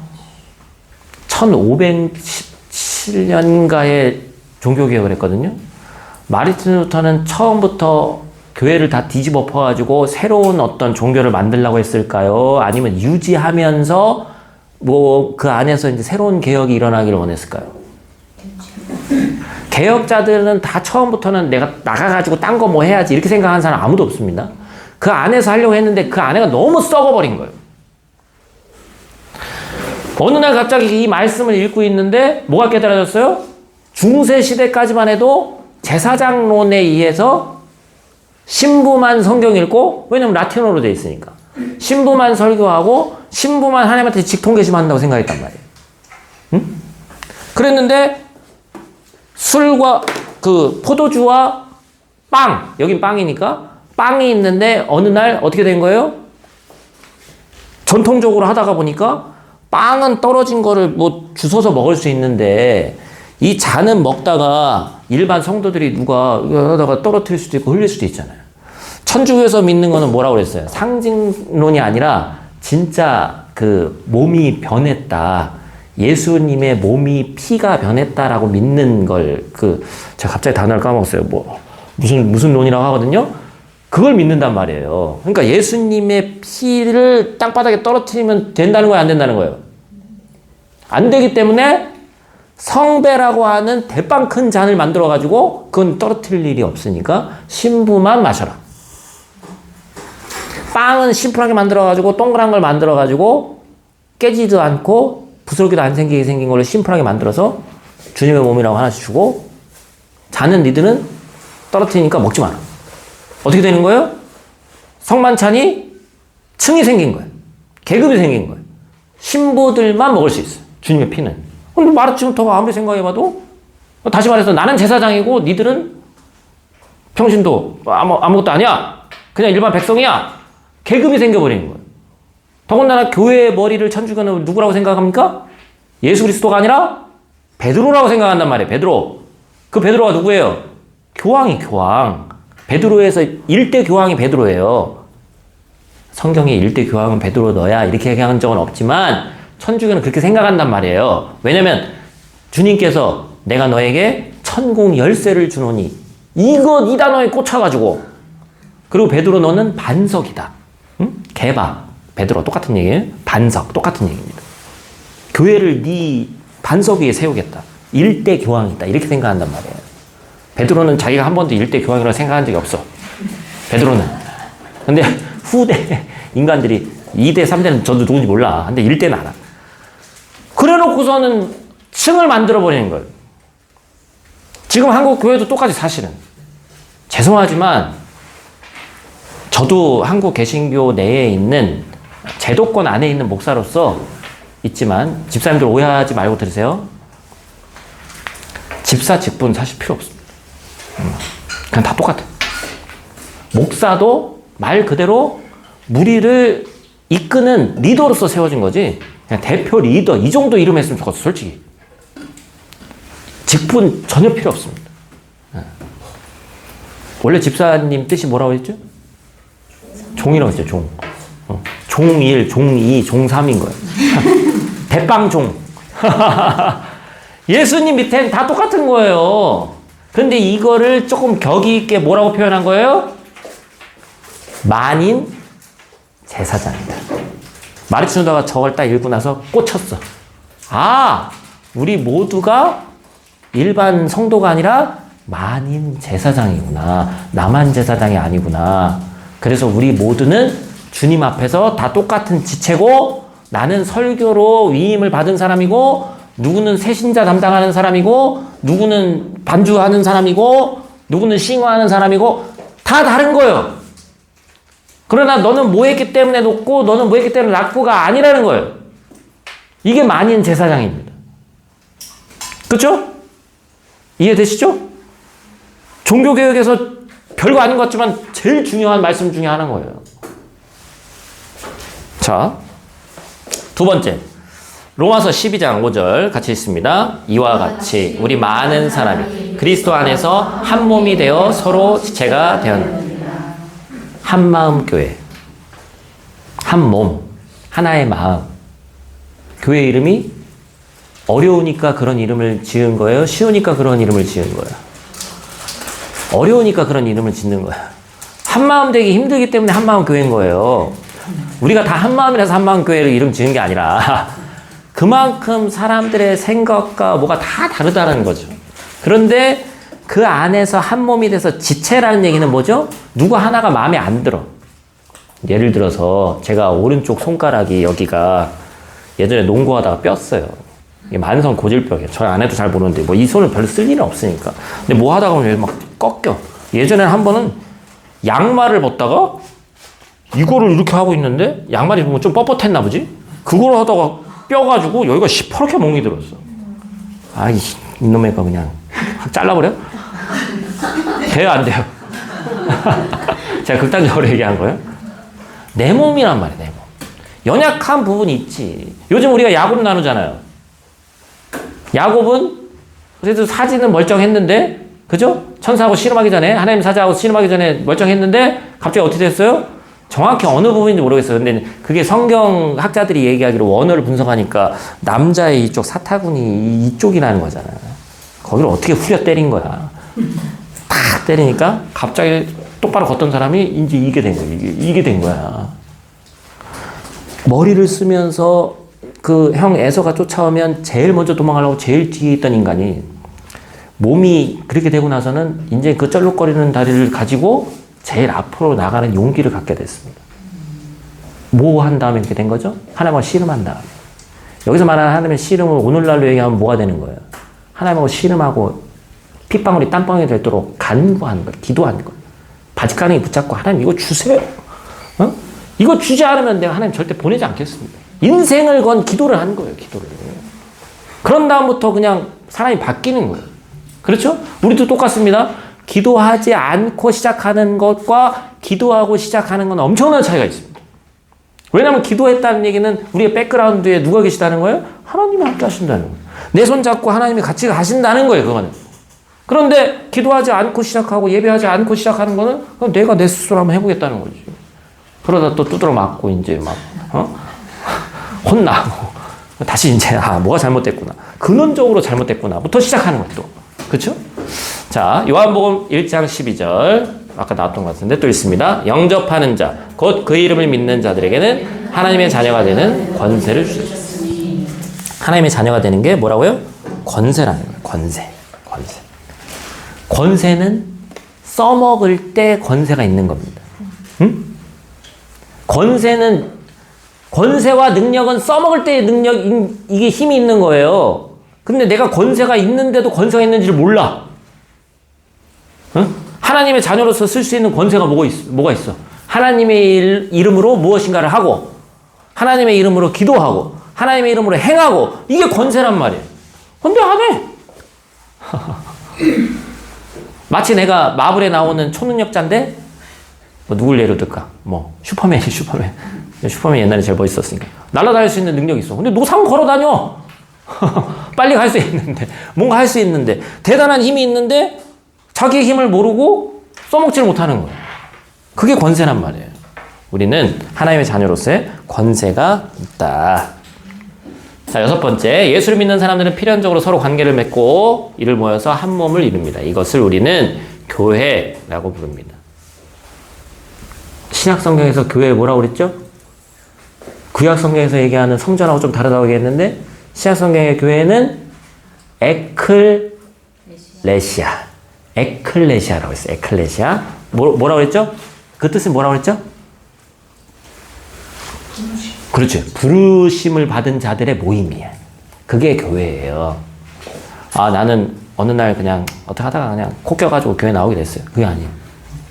1517년가에 종교개혁을 했거든요. 마르틴 루터는 처음부터 교회를 다 뒤집어 엎어가지고 새로운 어떤 종교를 만들려고 했을까요? 아니면 유지하면서 뭐 그 안에서 이제 새로운 개혁이 일어나기를 원했을까요? 개혁자들은 다 처음부터는 내가 나가가지고 딴 거 뭐 해야지 이렇게 생각하는 사람 아무도 없습니다. 그 안에서 하려고 했는데 그 안에가 너무 썩어버린 거예요. 어느 날 갑자기 이 말씀을 읽고 있는데 뭐가 깨달아졌어요? 중세 시대까지만 해도 제사장론에 의해서 신부만 성경 읽고, 왜냐면 라틴어로 돼 있으니까 신부만 설교하고 신부만 하나님한테 직통계시한다고 생각했단 말이에요. 응? 그랬는데 술과 그 포도주와 빵, 여긴 빵이니까 빵이 있는데 어느 날 어떻게 된 거예요? 전통적으로 하다가 보니까 빵은 떨어진 거를 뭐 주워서 먹을 수 있는데 이 잔은 먹다가 일반 성도들이 누가 하다가 떨어뜨릴 수도 있고 흘릴 수도 있잖아요. 천주교에서 믿는 거는 뭐라고 그랬어요? 상징론이 아니라 진짜 그 몸이 변했다. 예수님의 몸이 피가 변했다라고 믿는 걸 제가 갑자기 단어를 까먹었어요. 무슨 논이라고 하거든요. 그걸 믿는단 말이에요. 그러니까 예수님의 피를 땅바닥에 떨어뜨리면 된다는 거예요, 안 된다는 거예요? 안 되기 때문에 성배라고 하는 대빵 큰 잔을 만들어가지고 그건 떨어뜨릴 일이 없으니까 신부만 마셔라. 빵은 심플하게 만들어가지고 동그란 걸 만들어가지고 깨지도 않고 부스러기도 안 생기게 생긴 걸로 심플하게 만들어서 주님의 몸이라고 하나씩 주고, 잔은 니들은 떨어뜨리니까 먹지 마라. 어떻게 되는 거예요? 성만찬이 층이 생긴 거예요. 계급이 생긴 거예요. 신부들만 먹을 수 있어요. 주님의 피는. 근데 마르틴루터가 아무리 생각해봐도, 다시 말해서 나는 제사장이고 니들은 평신도 아무것도 아니야. 그냥 일반 백성이야. 계급이 생겨버리는 거예요. 더군다나 교회의 머리를 천주교는 누구라고 생각합니까? 예수 그리스도가 아니라 베드로라고 생각한단 말이에요. 베드로. 그 베드로가 누구예요? 교황이 교황. 베드로에서 일대 교황이 베드로예요. 성경에 일대 교황은 베드로 너야 이렇게 얘기한 적은 없지만 천주교는 그렇게 생각한단 말이에요. 왜냐면 주님께서 내가 너에게 천국 열쇠를 주노니 이 단어에 꽂혀가지고, 그리고 베드로 너는 반석이다. 응? 개바, 베드로 똑같은 얘기예요. 반석 똑같은 얘기입니다. 교회를 네 반석 위에 세우겠다. 일대 교황이다. 이렇게 생각한단 말이에요. 베드로는 자기가 한 번도 일대 교황이라고 생각한 적이 없어. 베드로는. 근데 후대 인간들이 2대, 3대는 저도 누군지 몰라. 근데 1대는 알아. 그래 놓고서는 층을 만들어버리는 거예요. 지금 한국 교회도 똑같이 사실은. 죄송하지만 저도 한국 개신교 내에 있는 제도권 안에 있는 목사로서 있지만 집사님들 오해하지 말고 들으세요. 집사 직분 사실 필요 없습니다. 그냥 다 똑같아. 목사도 말 그대로 무리를 이끄는 리더로서 세워진 거지. 그냥 대표 리더 이 정도 이름 했으면 좋겠어 솔직히. 직분 전혀 필요 없습니다. 원래 집사님 뜻이 뭐라고 했죠? 종이라고 했죠. 종. 종1, 종2, 종3인 거예요. 대빵종. 예수님 밑엔 다 똑같은 거예요. 근데 이거를 조금 격이 있게 뭐라고 표현한 거예요? 만인 제사장이다. 마르치노다가 저걸 딱 읽고 나서 꽂혔어. 아, 우리 모두가 일반 성도가 아니라 만인 제사장이구나. 나만 제사장이 아니구나. 그래서 우리 모두는 주님 앞에서 다 똑같은 지체고, 나는 설교로 위임을 받은 사람이고, 누구는 새신자 담당하는 사람이고, 누구는 반주하는 사람이고, 누구는 싱어하는 사람이고, 다 다른 거예요. 그러나 너는 뭐 했기 때문에 높고, 너는 뭐 했기 때문에 낮고가 아니라는 거예요. 이게 만인 제사장입니다. 그렇죠? 이해되시죠? 종교개혁에서 별거 아닌 것 같지만 제일 중요한 말씀 중에 하나인 거예요. 자, 두 번째. 로마서 12장 5절 같이 읽습니다. 이와 같이 우리 많은 사람이 그리스도 안에서 한 몸이 되어 서로 지체가 되었느니라. 한 마음 교회. 한 몸. 하나의 마음. 교회 이름이 어려우니까 그런 이름을 지은 거예요? 쉬우니까 그런 이름을 지은 거예요? 어려우니까 그런 이름을 짓는 거야. 한마음 되기 힘들기 때문에 한마음 교회인 거예요. 우리가 다 한마음이라서 한마음 교회로 이름 지은 게 아니라 그만큼 사람들의 생각과 뭐가 다 다르다는 거죠. 그런데 그 안에서 한 몸이 돼서 지체라는 얘기는 뭐죠? 누구 하나가 마음에 안 들어. 예를 들어서 제가 오른쪽 손가락이 여기가 예전에 농구하다가 뼈었어요. 이게 만성 고질병이에요. 저는 안 해도 잘 모르는데 뭐 이 손을 별로 쓸 일은 없으니까. 근데 뭐 하다가 보면 막 꺾여. 예전에는 한 번은 양말을 벗다가 이거를 이렇게 하고 있는데 양말이 보면 좀 뻣뻣했나 보지? 그걸 하다가 뼈가지고 여기가 시퍼렇게 멍이 들었어. 아이 이놈의 거 그냥 확 잘라버려? 돼요 안 돼요? 제가 극단적으로 얘기한 거예요. 내 몸이란 말이야 내 몸. 연약한 부분이 있지. 요즘 우리가 야곱 나누잖아요. 야곱은 그래도 사지는 멀쩡했는데 그죠? 천사하고 씨름하기 전에 하나님 사자하고 씨름하기 전에 멀쩡했는데 갑자기 어떻게 됐어요? 정확히 어느 부분인지 모르겠어요. 근데 그게 성경 학자들이 얘기하기로 원어를 분석하니까 남자의 이쪽 사타구니 이쪽이라는 거잖아요. 거기를 어떻게 후려 때린 거야. 탁 때리니까 갑자기 똑바로 걷던 사람이 이제 이게 된 거야. 이게 된 거야. 머리를 쓰면서 그 형 에서가 쫓아오면 제일 먼저 도망가려고 제일 뒤에 있던 인간이 몸이 그렇게 되고 나서는 이제 그 쩔룩거리는 다리를 가지고 제일 앞으로 나가는 용기를 갖게 됐습니다. 뭐 한 다음에 이렇게 된 거죠? 하나님과 씨름한 다음에. 여기서 말하는 하나님의 씨름을 오늘날로 얘기하면 뭐가 되는 거예요? 하나님하고 씨름하고 핏방울이 땀방울이 되도록 간구하는 거예요. 기도하는 거예요. 바지가랑이 붙잡고 하나님 이거 주세요. 어? 이거 주지 않으면 내가 하나님 절대 보내지 않겠습니다. 인생을 건 기도를 한 거예요. 기도를. 그런 다음부터 그냥 사람이 바뀌는 거예요. 그렇죠? 우리도 똑같습니다. 기도하지 않고 시작하는 것과 기도하고 시작하는 건 엄청난 차이가 있습니다. 왜냐하면 기도했다는 얘기는 우리의 백그라운드에 누가 계시다는 거예요? 하나님이 함께 하신다는 거예요. 내 손 잡고 하나님이 같이 가신다는 거예요. 그거는. 그런데 기도하지 않고 시작하고 예배하지 않고 시작하는 거는 그럼 내가 내 스스로 한번 해보겠다는 거지. 그러다 또 두드러 맞고 이제 막 혼나고 다시 이제 뭐가 잘못됐구나. 근원적으로 잘못됐구나부터 시작하는 것도. 그렇죠? 자, 요한복음 1장 12절 아까 나왔던 것 같은데 또 있습니다. 영접하는 자, 곧 그 이름을 믿는 자들에게는 하나님의 자녀가 되는 권세를 주셨습니다. 하나님의 자녀가 되는 게 뭐라고요? 권세라는 거예요. 권세. 권세는 써먹을 때 권세가 있는 겁니다. 응? 권세와 능력은 써먹을 때의 능력, 이게 힘이 있는 거예요. 근데 내가 권세가 있는데도 권세가 있는지를 몰라. 응? 하나님의 자녀로서 쓸 수 있는 권세가 뭐가 있어? 하나님의 이름으로 무엇인가를 하고 하나님의 이름으로 기도하고 하나님의 이름으로 행하고 이게 권세란 말이에요. 근데 안 해. 마치 내가 마블에 나오는 초능력자인데 뭐 누굴 예로 들까? 뭐 슈퍼맨이 슈퍼맨. 슈퍼맨 옛날에 제일 멋있었으니까 날아다닐 수 있는 능력이 있어. 근데 노상 걸어 다녀. 빨리 갈 수 있는데 뭔가 할 수 있는데 대단한 힘이 있는데 자기 힘을 모르고 써먹지를 못하는 거예요. 그게 권세란 말이에요. 우리는 하나님의 자녀로서의 권세가 있다. 자, 6번째, 예수를 믿는 사람들은 필연적으로 서로 관계를 맺고 이를 모여서 한 몸을 이룹니다. 이것을 우리는 교회라고 부릅니다. 신약 성경에서 교회 뭐라고 그랬죠? 구약 성경에서 얘기하는 성전하고 좀 다르다고 얘기했는데 신약 성경의 교회는 에클레시아라고 했어요. 에클레시아. 뭐라고 그랬죠? 그 뜻은 뭐라고 그랬죠? 그렇죠. 부르심을 받은 자들의 모임이야. 그게 교회예요. 아, 나는 어느 날 그냥 어떻게 하다가 그냥 코 껴가지고 교회 나오게 됐어요. 그게 아니에요.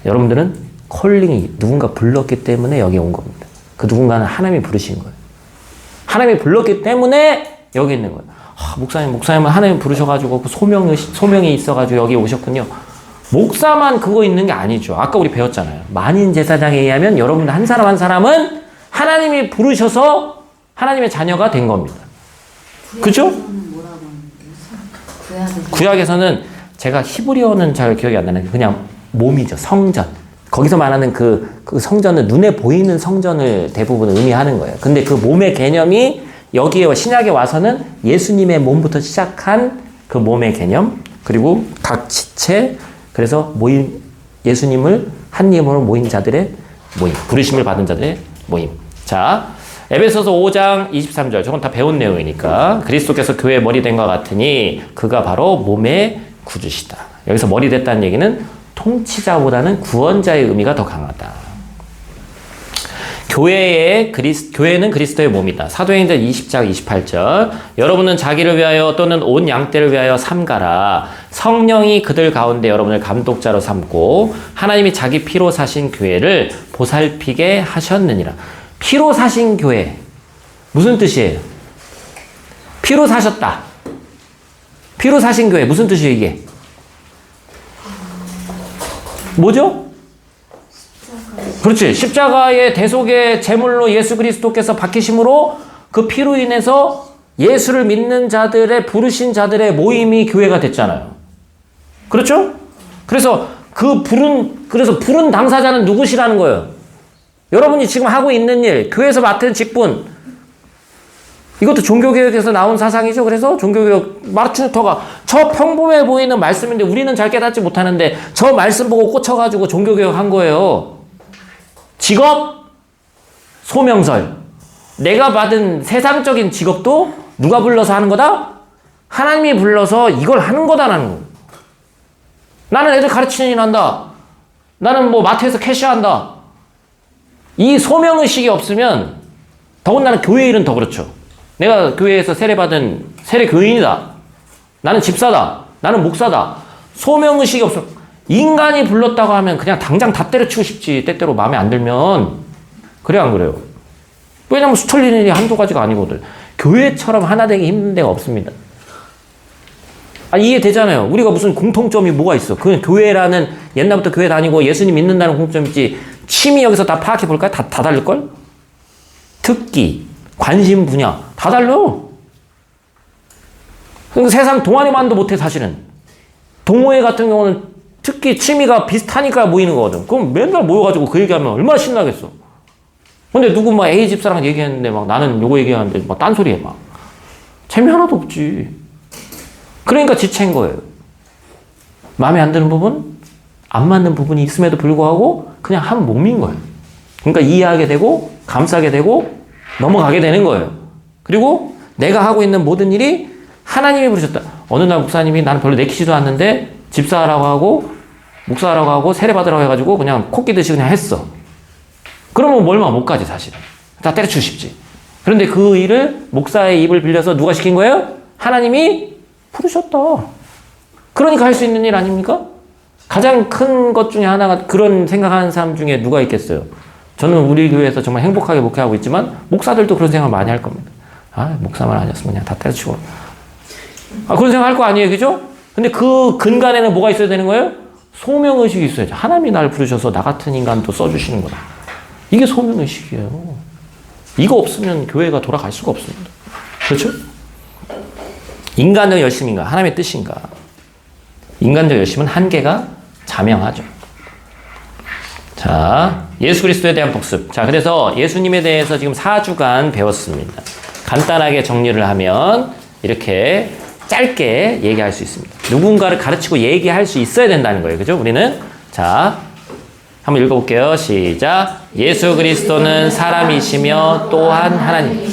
여러분들은 콜링이 누군가 불렀기 때문에 여기 온 겁니다. 그 누군가는 하나님이 부르신 거예요. 하나님이 불렀기 때문에 여기 있는 거예요. 아, 목사님은 하나님 부르셔가지고 그 소명이 있어가지고 여기 오셨군요. 목사만 그거 있는 게 아니죠. 아까 우리 배웠잖아요. 만인 제사장에 의하면 여러분들 한 사람 한 사람은 하나님이 부르셔서 하나님의 자녀가 된 겁니다. 그죠? 구약에서는 제가 히브리어는 잘 기억이 안 나는데 그냥 몸이죠. 성전. 거기서 말하는 그 성전은 눈에 보이는 성전을 대부분 의미하는 거예요. 근데 그 몸의 개념이 여기에 신약에 와서는 예수님의 몸부터 시작한 그 몸의 개념 그리고 각 지체 그래서 예수님을 한 이름으로 모인 자들의 모임 부르심을 받은 자들의 모임. 자, 에베소서 5장 23절 저건 다 배운 내용이니까 그리스도께서 교회의 머리 된 것 같으니 그가 바로 몸의 구주시다. 여기서 머리 됐다는 얘기는 통치자보다는 구원자의 의미가 더 강하다. 교회는 그리스도의 몸이다. 사도행전 20장 28절 여러분은 자기를 위하여 또는 온 양떼를 위하여 삼가라. 성령이 그들 가운데 여러분을 감독자로 삼고 하나님이 자기 피로 사신 교회를 보살피게 하셨느니라. 피로 사신 교회 무슨 뜻이에요? 피로 사셨다. 피로 사신 교회 무슨 뜻이에요 이게? 뭐죠? 그렇지. 십자가의 대속의 제물로 예수 그리스도께서 박히심으로 그 피로 인해서 예수를 믿는 자들의 부르신 자들의 모임이 교회가 됐잖아요. 그렇죠? 그래서 부른 당사자는 누구시라는 거예요? 여러분이 지금 하고 있는 일, 교회에서 맡은 직분, 이것도 종교개혁에서 나온 사상이죠. 그래서 종교개혁, 마르틴 루터가 저 평범해 보이는 말씀인데 우리는 잘 깨닫지 못하는데 저 말씀 보고 꽂혀가지고 종교개혁 한 거예요. 직업, 소명설. 내가 받은 세상적인 직업도 누가 불러서 하는 거다? 하나님이 불러서 이걸 하는 거다라는 거예요. 나는 애들 가르치는 일 한다. 나는 뭐 마트에서 캐시한다. 이 소명의식이 없으면 더군다나 교회 일은 더 그렇죠. 내가 교회에서 세례받은 세례교인이다. 나는 집사다. 나는 목사다. 소명의식이 없으면 인간이 불렀다고 하면 그냥 당장 다 때려치고 싶지. 때때로 마음에 안 들면. 그래 안 그래요? 왜냐면 수틀리는 일이 한두 가지가 아니거든. 교회처럼 하나 되기 힘든 데가 없습니다. 이해되잖아요. 우리가 무슨 공통점이 뭐가 있어. 그건 교회라는 옛날부터 교회 다니고 예수님 믿는다는 공통점이지. 취미 여기서 다 파악해 볼까요? 다 다를걸? 특기, 관심 분야 다 달라. 세상 동아리만도 못해 사실은. 동호회 같은 경우는 특기, 취미가 비슷하니까 모이는 거거든. 그럼 맨날 모여가지고 그 얘기하면 얼마나 신나겠어. 근데 누구 막 A 집사랑 얘기했는데 막 나는 요거 얘기하는데 막 딴소리 해 막. 재미 하나도 없지. 그러니까 지체인 거예요. 마음에 안 드는 부분, 안 맞는 부분이 있음에도 불구하고 그냥 한 몸인 거예요. 그러니까 이해하게 되고 감싸게 되고 넘어가게 되는 거예요. 그리고 내가 하고 있는 모든 일이 하나님이 부르셨다. 어느 날 목사님이 나는 별로 내키지도 않는데 집사라고 하고 목사라고 하고 세례받으라고 해가지고 그냥 코끼듯이 그냥 했어. 그러면 얼마 못 가지 사실은. 다 때려치고 싶지. 그런데 그 일을 목사의 입을 빌려서 누가 시킨 거예요? 하나님이 부르셨다. 그러니까 할 수 있는 일 아닙니까? 가장 큰 것 중에 하나가 그런 생각하는 사람 중에 누가 있겠어요? 저는 우리 교회에서 정말 행복하게 목회하고 있지만 목사들도 그런 생각 많이 할 겁니다. 아, 목사만 아니었으면 그냥 다 때려치고. 아, 그런 생각 할 거 아니에요, 그죠? 근데 그 근간에는 뭐가 있어야 되는 거예요? 소명의식이 있어야죠. 하나님이 날 부르셔서 나 같은 인간도 써주시는 거다. 이게 소명의식이에요. 이거 없으면 교회가 돌아갈 수가 없습니다. 그렇죠? 인간적 열심인가? 하나님의 뜻인가? 인간적 열심은 한계가 자명하죠. 자, 예수 그리스도에 대한 복습. 자, 그래서 예수님에 대해서 지금 4주간 배웠습니다. 간단하게 정리를 하면 이렇게 짧게 얘기할 수 있습니다. 누군가를 가르치고 얘기할 수 있어야 된다는 거예요. 그죠? 우리는. 자, 한번 읽어볼게요. 시작. 예수 그리스도는 사람이시며 또한 하나님.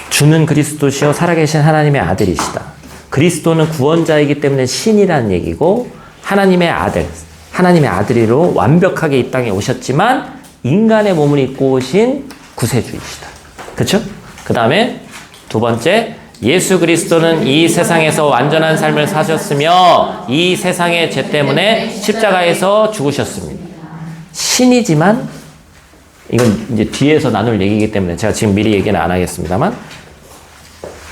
주는 그리스도시요 살아계신 하나님의 아들이시다. 그리스도는 구원자이기 때문에 신이라는 얘기고 하나님의 아들, 하나님의 아들이로 완벽하게 이 땅에 오셨지만 인간의 몸을 입고 오신 구세주이시다. 그렇죠? 그 다음에 두 번째, 예수 그리스도는 이 세상에서 완전한 삶을 사셨으며 이 세상의 죄 때문에 십자가에서 죽으셨습니다. 신이지만 이건 이제 뒤에서 나눌 얘기이기 때문에 제가 지금 미리 얘기는 안 하겠습니다만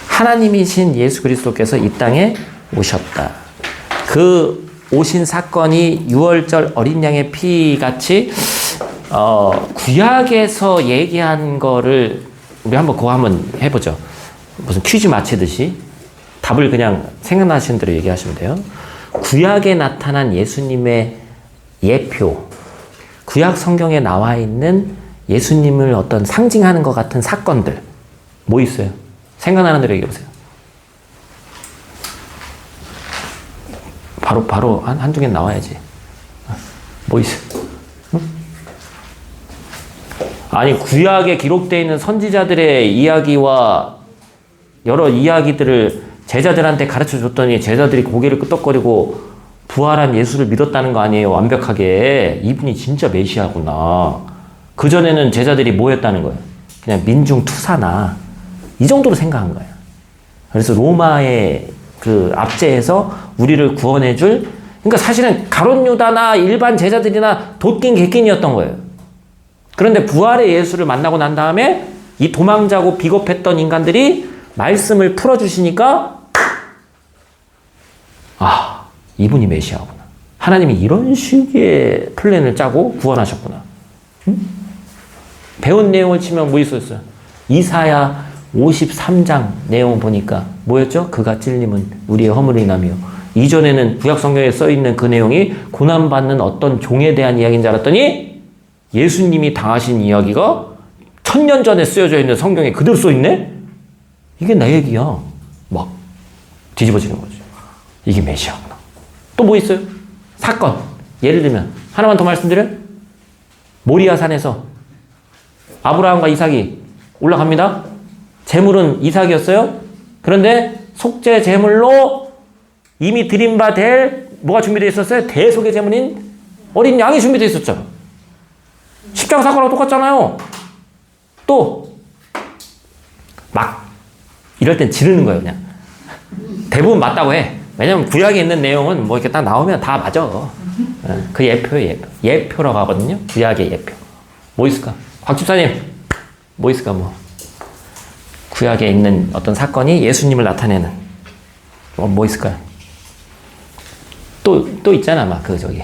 하나님이신 예수 그리스도께서 이 땅에 오셨다. 그 오신 사건이 유월절 어린 양의 피같이 구약에서 얘기한 거를 우리 그거 한번 해보죠. 무슨 퀴즈 맞히듯이 답을 그냥 생각나시는 대로 얘기하시면 돼요. 구약에 나타난 예수님의 예표, 구약 성경에 나와 있는 예수님을 어떤 상징하는 것 같은 사건들 뭐 있어요? 생각나는 대로 얘기해보세요. 바로 한두 개 나와야지. 뭐 있어요? 응? 아니, 구약에 기록되어 있는 선지자들의 이야기와 여러 이야기들을 제자들한테 가르쳐 줬더니 제자들이 고개를 끄덕거리고 부활한 예수를 믿었다는 거 아니에요? 완벽하게. 이분이 진짜 메시아구나. 그전에는 제자들이 뭐 했다는 거예요? 그냥 민중투사나 이 정도로 생각한 거예요. 그래서 로마의 그 압제에서 우리를 구원해줄, 그러니까 사실은 가룟 유다나 일반 제자들이나 도끼인 개끼인이었던 거예요. 그런데 부활의 예수를 만나고 난 다음에 이 도망자고 비겁했던 인간들이 말씀을 풀어주시니까 아, 이분이 메시아구나. 하나님이 이런 식의 플랜을 짜고 구원하셨구나. 응? 배운 내용을 치면 뭐 있었어요? 이사야 53장 내용 보니까 뭐였죠? 그가 찔림은 우리의 허물이 인하며. 이전에는 구약 성경에 써있는 그 내용이 고난받는 어떤 종에 대한 이야기인 줄 알았더니 예수님이 당하신 이야기가 1000년 전에 쓰여져 있는 성경에 그대로 써있네? 이게 내 얘기야. 막 뒤집어지는 거죠. 이게 메시아구나. 또 뭐 있어요? 사건. 예를 들면 하나만 더 말씀드려요. 모리아 산에서 아브라함과 이삭이 올라갑니다. 제물은 이삭이었어요. 그런데 속죄 제물로 이미 드린 바 될 뭐가 준비되어 있었어요? 대속의 제물인 어린 양이 준비되어 있었죠. 십자가 사건하고 똑같잖아요. 또 막 이럴 땐 지르는 거예요. 그냥 대부분 맞다고 해. 왜냐면 구약에 있는 내용은 뭐 이렇게 딱 나오면 다 맞아. 그 예표예요. 예표라고 하거든요. 구약의 예표. 뭐 있을까? 곽 집사님 뭐 있을까? 뭐 구약에 있는 어떤 사건이 예수님을 나타내는 뭐 있을까요? 또 있잖아. 막 그 저기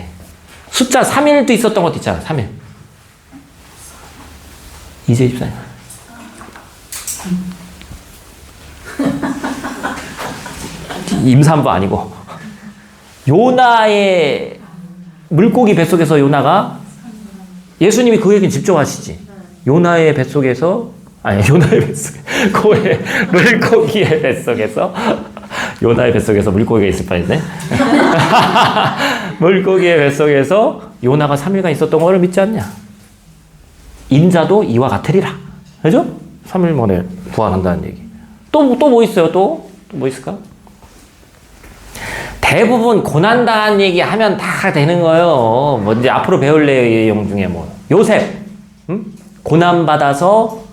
숫자 3일도 있었던 것도 있잖아. 3일. 이제 집사님. 임산부 아니고 요나의 물고기 뱃속에서 요나가 예수님이 그 얘기는 직접 하시지. 요나의 뱃속에서 요나의 뱃속에 고의 물고기의 뱃속에서 요나의 뱃속에서 물고기가 있을 뻔했네. 물고기의 뱃속에서 요나가 3일간 있었던 거를 믿지 않냐? 인자도 이와 같으리라. 그죠? 3일 만에 부활한다는 얘기. 또 뭐 있어요? 또 뭐 있을까? 대부분 고난당한 얘기 하면 다 되는 거예요. 뭐 이제 앞으로 배울 내용 중에 뭐 요셉, 고난받아서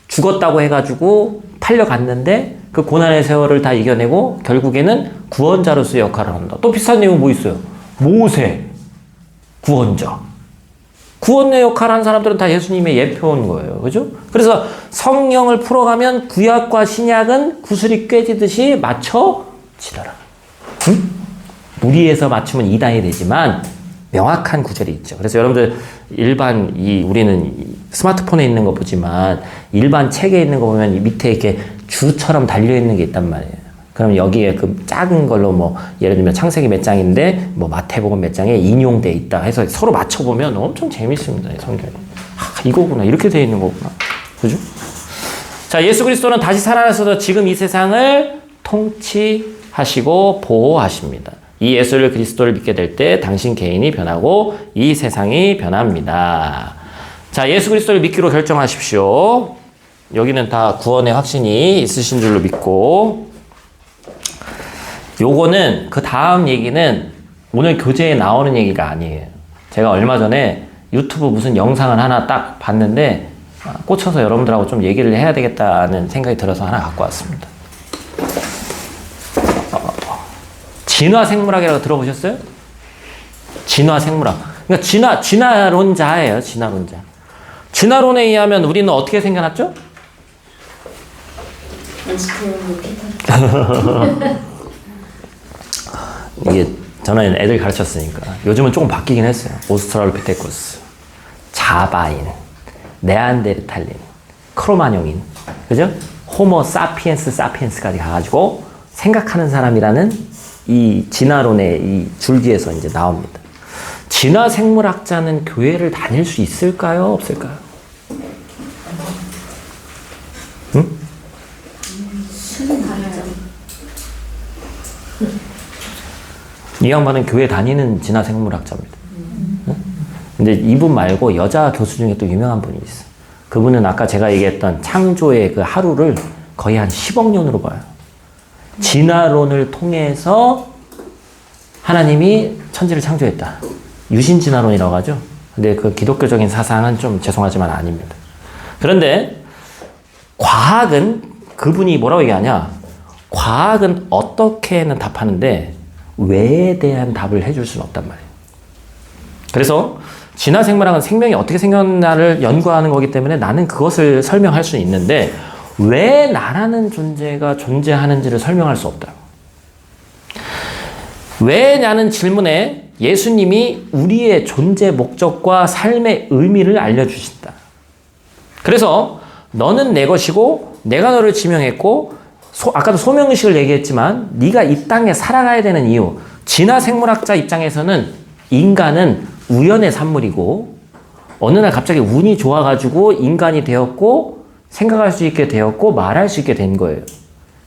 죽었다고 해가지고 팔려갔는데 그 고난의 세월을 다 이겨내고 결국에는 구원자로서의 역할을 한다. 또 비슷한 내용 뭐 있어요? 모세, 구원자. 구원의 역할을 한 사람들은 다 예수님의 예표인 거예요. 그죠? 그래서 성경을 풀어가면 구약과 신약은 구슬이 꿰지듯이 맞춰지더라. 응? 무리해서 맞추면 이단이 되지만 명확한 구절이 있죠. 그래서 여러분들 일반 우리는 스마트폰에 있는 거 보지만 일반 책에 있는 거 보면 이 밑에 이렇게 주처럼 달려 있는 게 있단 말이에요. 그럼 여기에 그 작은 걸로 뭐 예를 들면 창세기 몇 장인데 뭐 마태복음 몇 장에 인용돼 있다 해서 서로 맞춰보면 엄청 재밌습니다. 이 성경이. 이거구나. 이렇게 돼 있는 거구나. 그죠? 자, 예수 그리스도는 다시 살아나셔서 지금 이 세상을 통치하시고 보호하십니다. 이 예수 그리스도를 믿게 될 때 당신 개인이 변하고 이 세상이 변합니다. 자, 예수 그리스도를 믿기로 결정하십시오. 여기는 다 구원의 확신이 있으신 줄로 믿고, 요거는 그 다음 얘기는 오늘 교재에 나오는 얘기가 아니에요. 제가 얼마 전에 유튜브 무슨 영상을 하나 딱 봤는데 꽂혀서 여러분들하고 좀 얘기를 해야 되겠다는 생각이 들어서 하나 갖고 왔습니다. 진화생물학이라고 들어보셨어요? 진화생물학. 그러니까 진화론자예요. 진화론자. 진화론에 의하면 우리는 어떻게 생겨났죠? 이게 저는 애들 가르쳤으니까 요즘은 조금 바뀌긴 했어요. 오스트랄로피테쿠스, 자바인, 네안데르탈린, 크로마뇽인, 그죠? 호모 사피엔스까지 가가지고 생각하는 사람이라는 이 진화론의 이 줄기에서 이제 나옵니다. 진화 생물학자는 교회를 다닐 수 있을까요? 없을까요? 응? 이 양반은 교회 다니는 진화 생물학자입니다. 응? 근데 이분 말고 여자 교수 중에 또 유명한 분이 있어요. 그분은 아까 제가 얘기했던 창조의 그 하루를 거의 한 10억 년으로 봐요. 진화론을 통해서 하나님이 천지를 창조했다. 유신진화론이라고 하죠. 근데 그 기독교적인 사상은 좀 죄송하지만 아닙니다. 그런데 과학은 그분이 뭐라고 얘기하냐? 과학은 어떻게는 답하는데 왜에 대한 답을 해줄 수는 없단 말이에요. 그래서 진화생물학은 생명이 어떻게 생겼나를 연구하는 거기 때문에 나는 그것을 설명할 수는 있는데 왜 나라는 존재가 존재하는지를 설명할 수 없다. 왜냐는 질문에 예수님이 우리의 존재 목적과 삶의 의미를 알려주신다. 그래서 너는 내 것이고 내가 너를 지명했고 아까도 소명의식을 얘기했지만 네가 이 땅에 살아가야 되는 이유, 진화생물학자 입장에서는 인간은 우연의 산물이고 어느 날 갑자기 운이 좋아가지고 인간이 되었고 생각할 수 있게 되었고 말할 수 있게 된 거예요.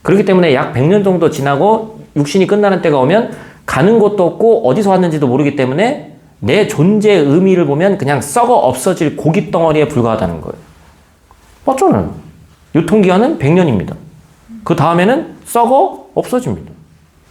그렇기 때문에 약 100년 정도 지나고 육신이 끝나는 때가 오면 가는 곳도 없고 어디서 왔는지도 모르기 때문에 내 존재의 의미를 보면 그냥 썩어 없어질 고깃 덩어리에 불과하다는 거예요. 맞잖아요. 유통기한은 100년입니다. 그 다음에는 썩어 없어집니다.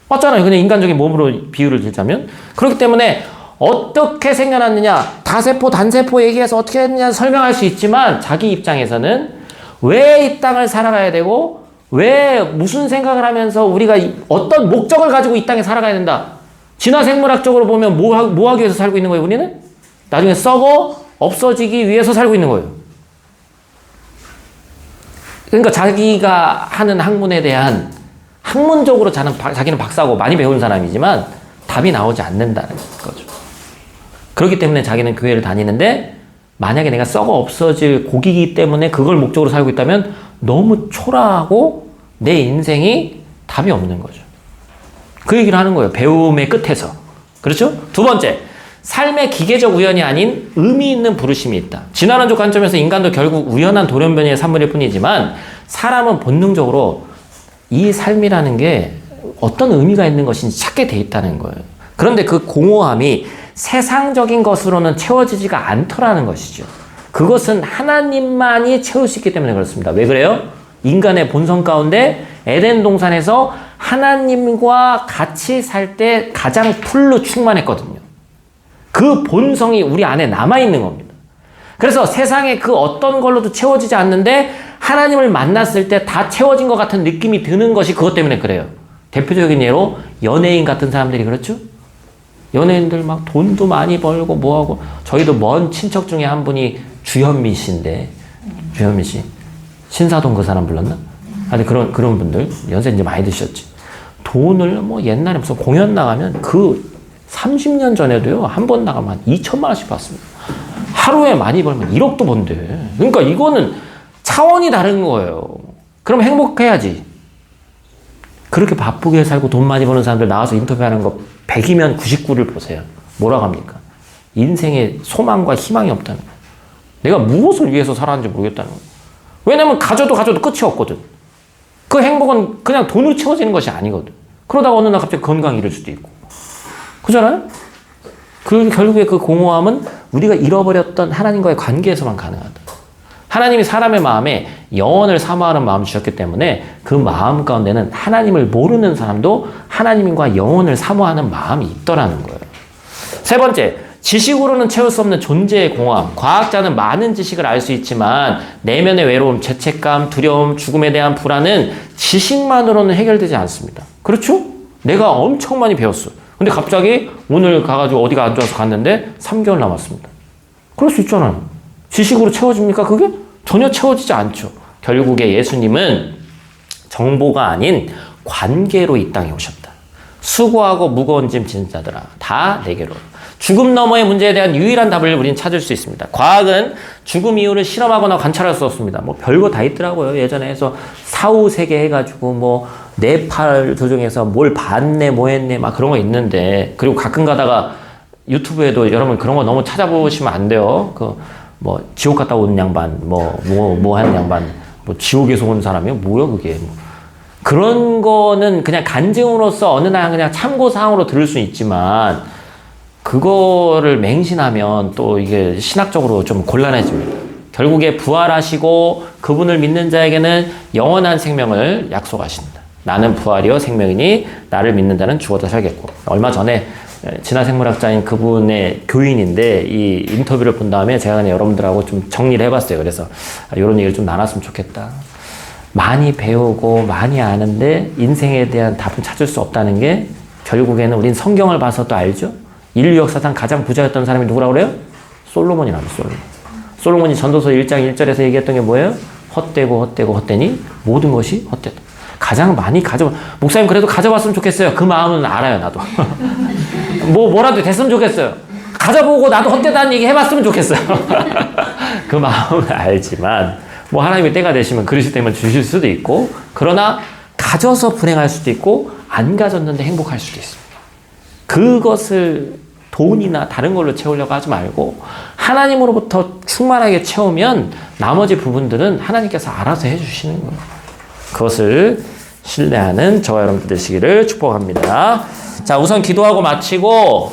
맞잖아요. 그냥 인간적인 몸으로 비유를 들자면. 그렇기 때문에 어떻게 생겨났느냐, 다세포, 단세포 얘기해서 어떻게 했느냐 설명할 수 있지만 자기 입장에서는 왜 이 땅을 살아가야 되고 왜 무슨 생각을 하면서 우리가 어떤 목적을 가지고 이 땅에 살아가야 된다. 진화생물학적으로 보면 뭐 하기 위해서 살고 있는 거예요, 우리는? 나중에 썩어 없어지기 위해서 살고 있는 거예요. 그러니까 자기가 하는 학문에 대한 학문적으로 자기는 박사고 많이 배운 사람이지만 답이 나오지 않는다는 거죠. 그렇기 때문에 자기는 교회를 다니는데 만약에 내가 썩어 없어질 고기이기 때문에 그걸 목적으로 살고 있다면 너무 초라하고 내 인생이 답이 없는 거죠. 그 얘기를 하는 거예요. 배움의 끝에서. 그렇죠? 두 번째, 삶의 기계적 우연이 아닌 의미 있는 부르심이 있다. 진화론적 관점에서 인간도 결국 우연한 돌연변이의 산물일 뿐이지만 사람은 본능적으로 이 삶이라는 게 어떤 의미가 있는 것인지 찾게 돼 있다는 거예요. 그런데 그 공허함이 세상적인 것으로는 채워지지가 않더라는 것이죠. 그것은 하나님만이 채울 수 있기 때문에 그렇습니다. 왜 그래요? 인간의 본성 가운데 에덴 동산에서 하나님과 같이 살 때 가장 풀로 충만했거든요. 그 본성이 우리 안에 남아있는 겁니다. 그래서 세상에 그 어떤 걸로도 채워지지 않는데 하나님을 만났을 때 다 채워진 것 같은 느낌이 드는 것이 그것 때문에 그래요. 대표적인 예로 연예인 같은 사람들이 그렇죠? 연예인들 막 돈도 많이 벌고 뭐하고 저희도 먼 친척 중에 한 분이 주현미 씨인데 주현미 씨 신사동 그 사람 불렀나? 아니 그런 분들 연세 이제 많이 드셨지. 돈을 뭐 옛날에 무슨 공연 나가면 그 30년 전에도요 한 번 나가면 한 2천만 원씩 받습니다. 하루에 많이 벌면 1억도 번대. 그러니까 이거는 차원이 다른 거예요. 그럼 행복해야지. 그렇게 바쁘게 살고 돈 많이 버는 사람들 나와서 인터뷰하는 거 100이면 99를 보세요. 뭐라고 합니까? 인생에 소망과 희망이 없다는 거예요. 내가 무엇을 위해서 살았는지 모르겠다는 거예요. 왜냐면 가져도 끝이 없거든. 그 행복은 그냥 돈으로 채워지는 것이 아니거든. 그러다가 어느 날 갑자기 건강 잃을 수도 있고. 그잖아요? 결국에 그 공허함은 우리가 잃어버렸던 하나님과의 관계에서만 가능하다. 하나님이 사람의 마음에 영원을 사모하는 마음을 주셨기 때문에 그 마음 가운데는 하나님을 모르는 사람도 하나님과 영원을 사모하는 마음이 있더라는 거예요. 세 번째, 지식으로는 채울 수 없는 존재의 공허함. 과학자는 많은 지식을 알 수 있지만 내면의 외로움, 죄책감, 두려움, 죽음에 대한 불안은 지식만으로는 해결되지 않습니다. 그렇죠? 내가 엄청 많이 배웠어. 근데 갑자기 오늘 가가지고 어디가 안 좋아서 갔는데 3개월 남았습니다. 그럴 수 있잖아요. 지식으로 채워집니까 그게? 전혀 채워지지 않죠. 결국에 예수님은 정보가 아닌 관계로 이 땅에 오셨다. 수고하고 무거운 짐 지는 자들아 다 내게로. 죽음 너머의 문제에 대한 유일한 답을 우리는 찾을 수 있습니다. 과학은 죽음 이유를 실험하거나 관찰할 수 없습니다. 뭐 별거 다 있더라고요. 예전에 해서 사후세계 해가지고 뭐 네팔 조정에서 뭘 봤네 뭐 했네 막 그런 거 있는데, 그리고 가끔 가다가 유튜브에도 여러분 그런 거 너무 찾아보시면 안 돼요. 뭐 지옥 갔다 온 양반 뭐 하는 양반 뭐 지옥에서 온 사람이요? 뭐야 그게. 그런 거는 그냥 간증으로서 어느 날 그냥 참고사항으로 들을 수 있지만 그거를 맹신하면 또 이게 신학적으로 좀 곤란해집니다. 결국에 부활하시고 그분을 믿는 자에게는 영원한 생명을 약속하신다. 나는 부활이요 생명이니 나를 믿는 자는 죽어도 살겠고. 얼마 전에 진화생물학자인 그분의 교인인데 이 인터뷰를 본 다음에 제가 그냥 여러분들하고 좀 정리를 해봤어요. 그래서 이런 얘기를 좀 나눴으면 좋겠다. 많이 배우고 많이 아는데 인생에 대한 답은 찾을 수 없다는 게 결국에는 우린 성경을 봐서도 알죠. 인류 역사상 가장 부자였던 사람이 누구라고 그래요? 솔로몬이라고. 솔로몬이 전도서 1장 1절에서 얘기했던 게 뭐예요? 헛되니 모든 것이 헛되다. 가장 많이 목사님 그래도 가져봤으면 좋겠어요. 그 마음은 알아요 나도. 뭐라도 됐으면 좋겠어요. 가져보고 나도 헛되다는 얘기 해봤으면 좋겠어요. 그 마음은 알지만 뭐 하나님의 때가 되시면 그러실 때면 주실 수도 있고, 그러나 가져서 불행할 수도 있고 안 가졌는데 행복할 수도 있습니다. 그것을 돈이나 다른 걸로 채우려고 하지 말고 하나님으로부터 충만하게 채우면 나머지 부분들은 하나님께서 알아서 해주시는 거예요. 그것을 신뢰하는 저와 여러분들 되시기를 축복합니다. 자, 우선 기도하고 마치고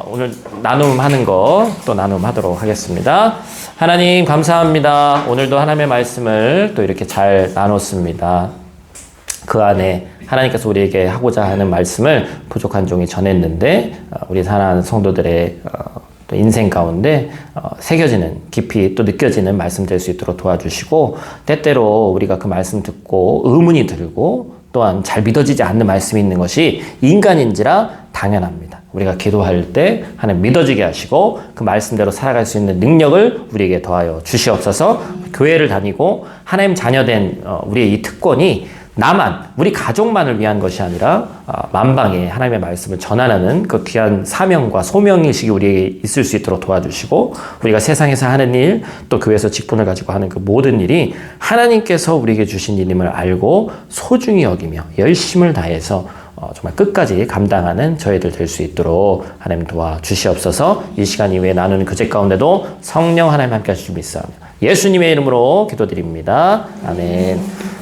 오늘 나눔하는 거 또 나눔하도록 하겠습니다. 하나님 감사합니다. 오늘도 하나님의 말씀을 또 이렇게 잘 나눴습니다. 그 안에 하나님께서 우리에게 하고자 하는 말씀을 부족한 종이 전했는데 우리 사랑하는 성도들의 또 인생 가운데 새겨지는, 깊이 또 느껴지는 말씀 될 수 있도록 도와주시고, 때때로 우리가 그 말씀 듣고 의문이 들고 또한 잘 믿어지지 않는 말씀이 있는 것이 인간인지라 당연합니다. 우리가 기도할 때 하나님 믿어지게 하시고 그 말씀대로 살아갈 수 있는 능력을 우리에게 더하여 주시옵소서. 교회를 다니고 하나님 자녀된 우리의 이 특권이 우리 가족만을 위한 것이 아니라 만방에 하나님의 말씀을 전하는 그 귀한 사명과 소명의식이 우리에게 있을 수 있도록 도와주시고, 우리가 세상에서 하는 일, 또 교회에서 직분을 가지고 하는 그 모든 일이 하나님께서 우리에게 주신 일임을 알고 소중히 여기며 열심을 다해서 정말 끝까지 감당하는 저희들 될 수 있도록 하나님 도와주시옵소서. 이 시간 이후에 나누는 교제 가운데도 성령 하나님 함께 하실 줄 믿사옵니다. 예수님의 이름으로 기도드립니다. 아멘.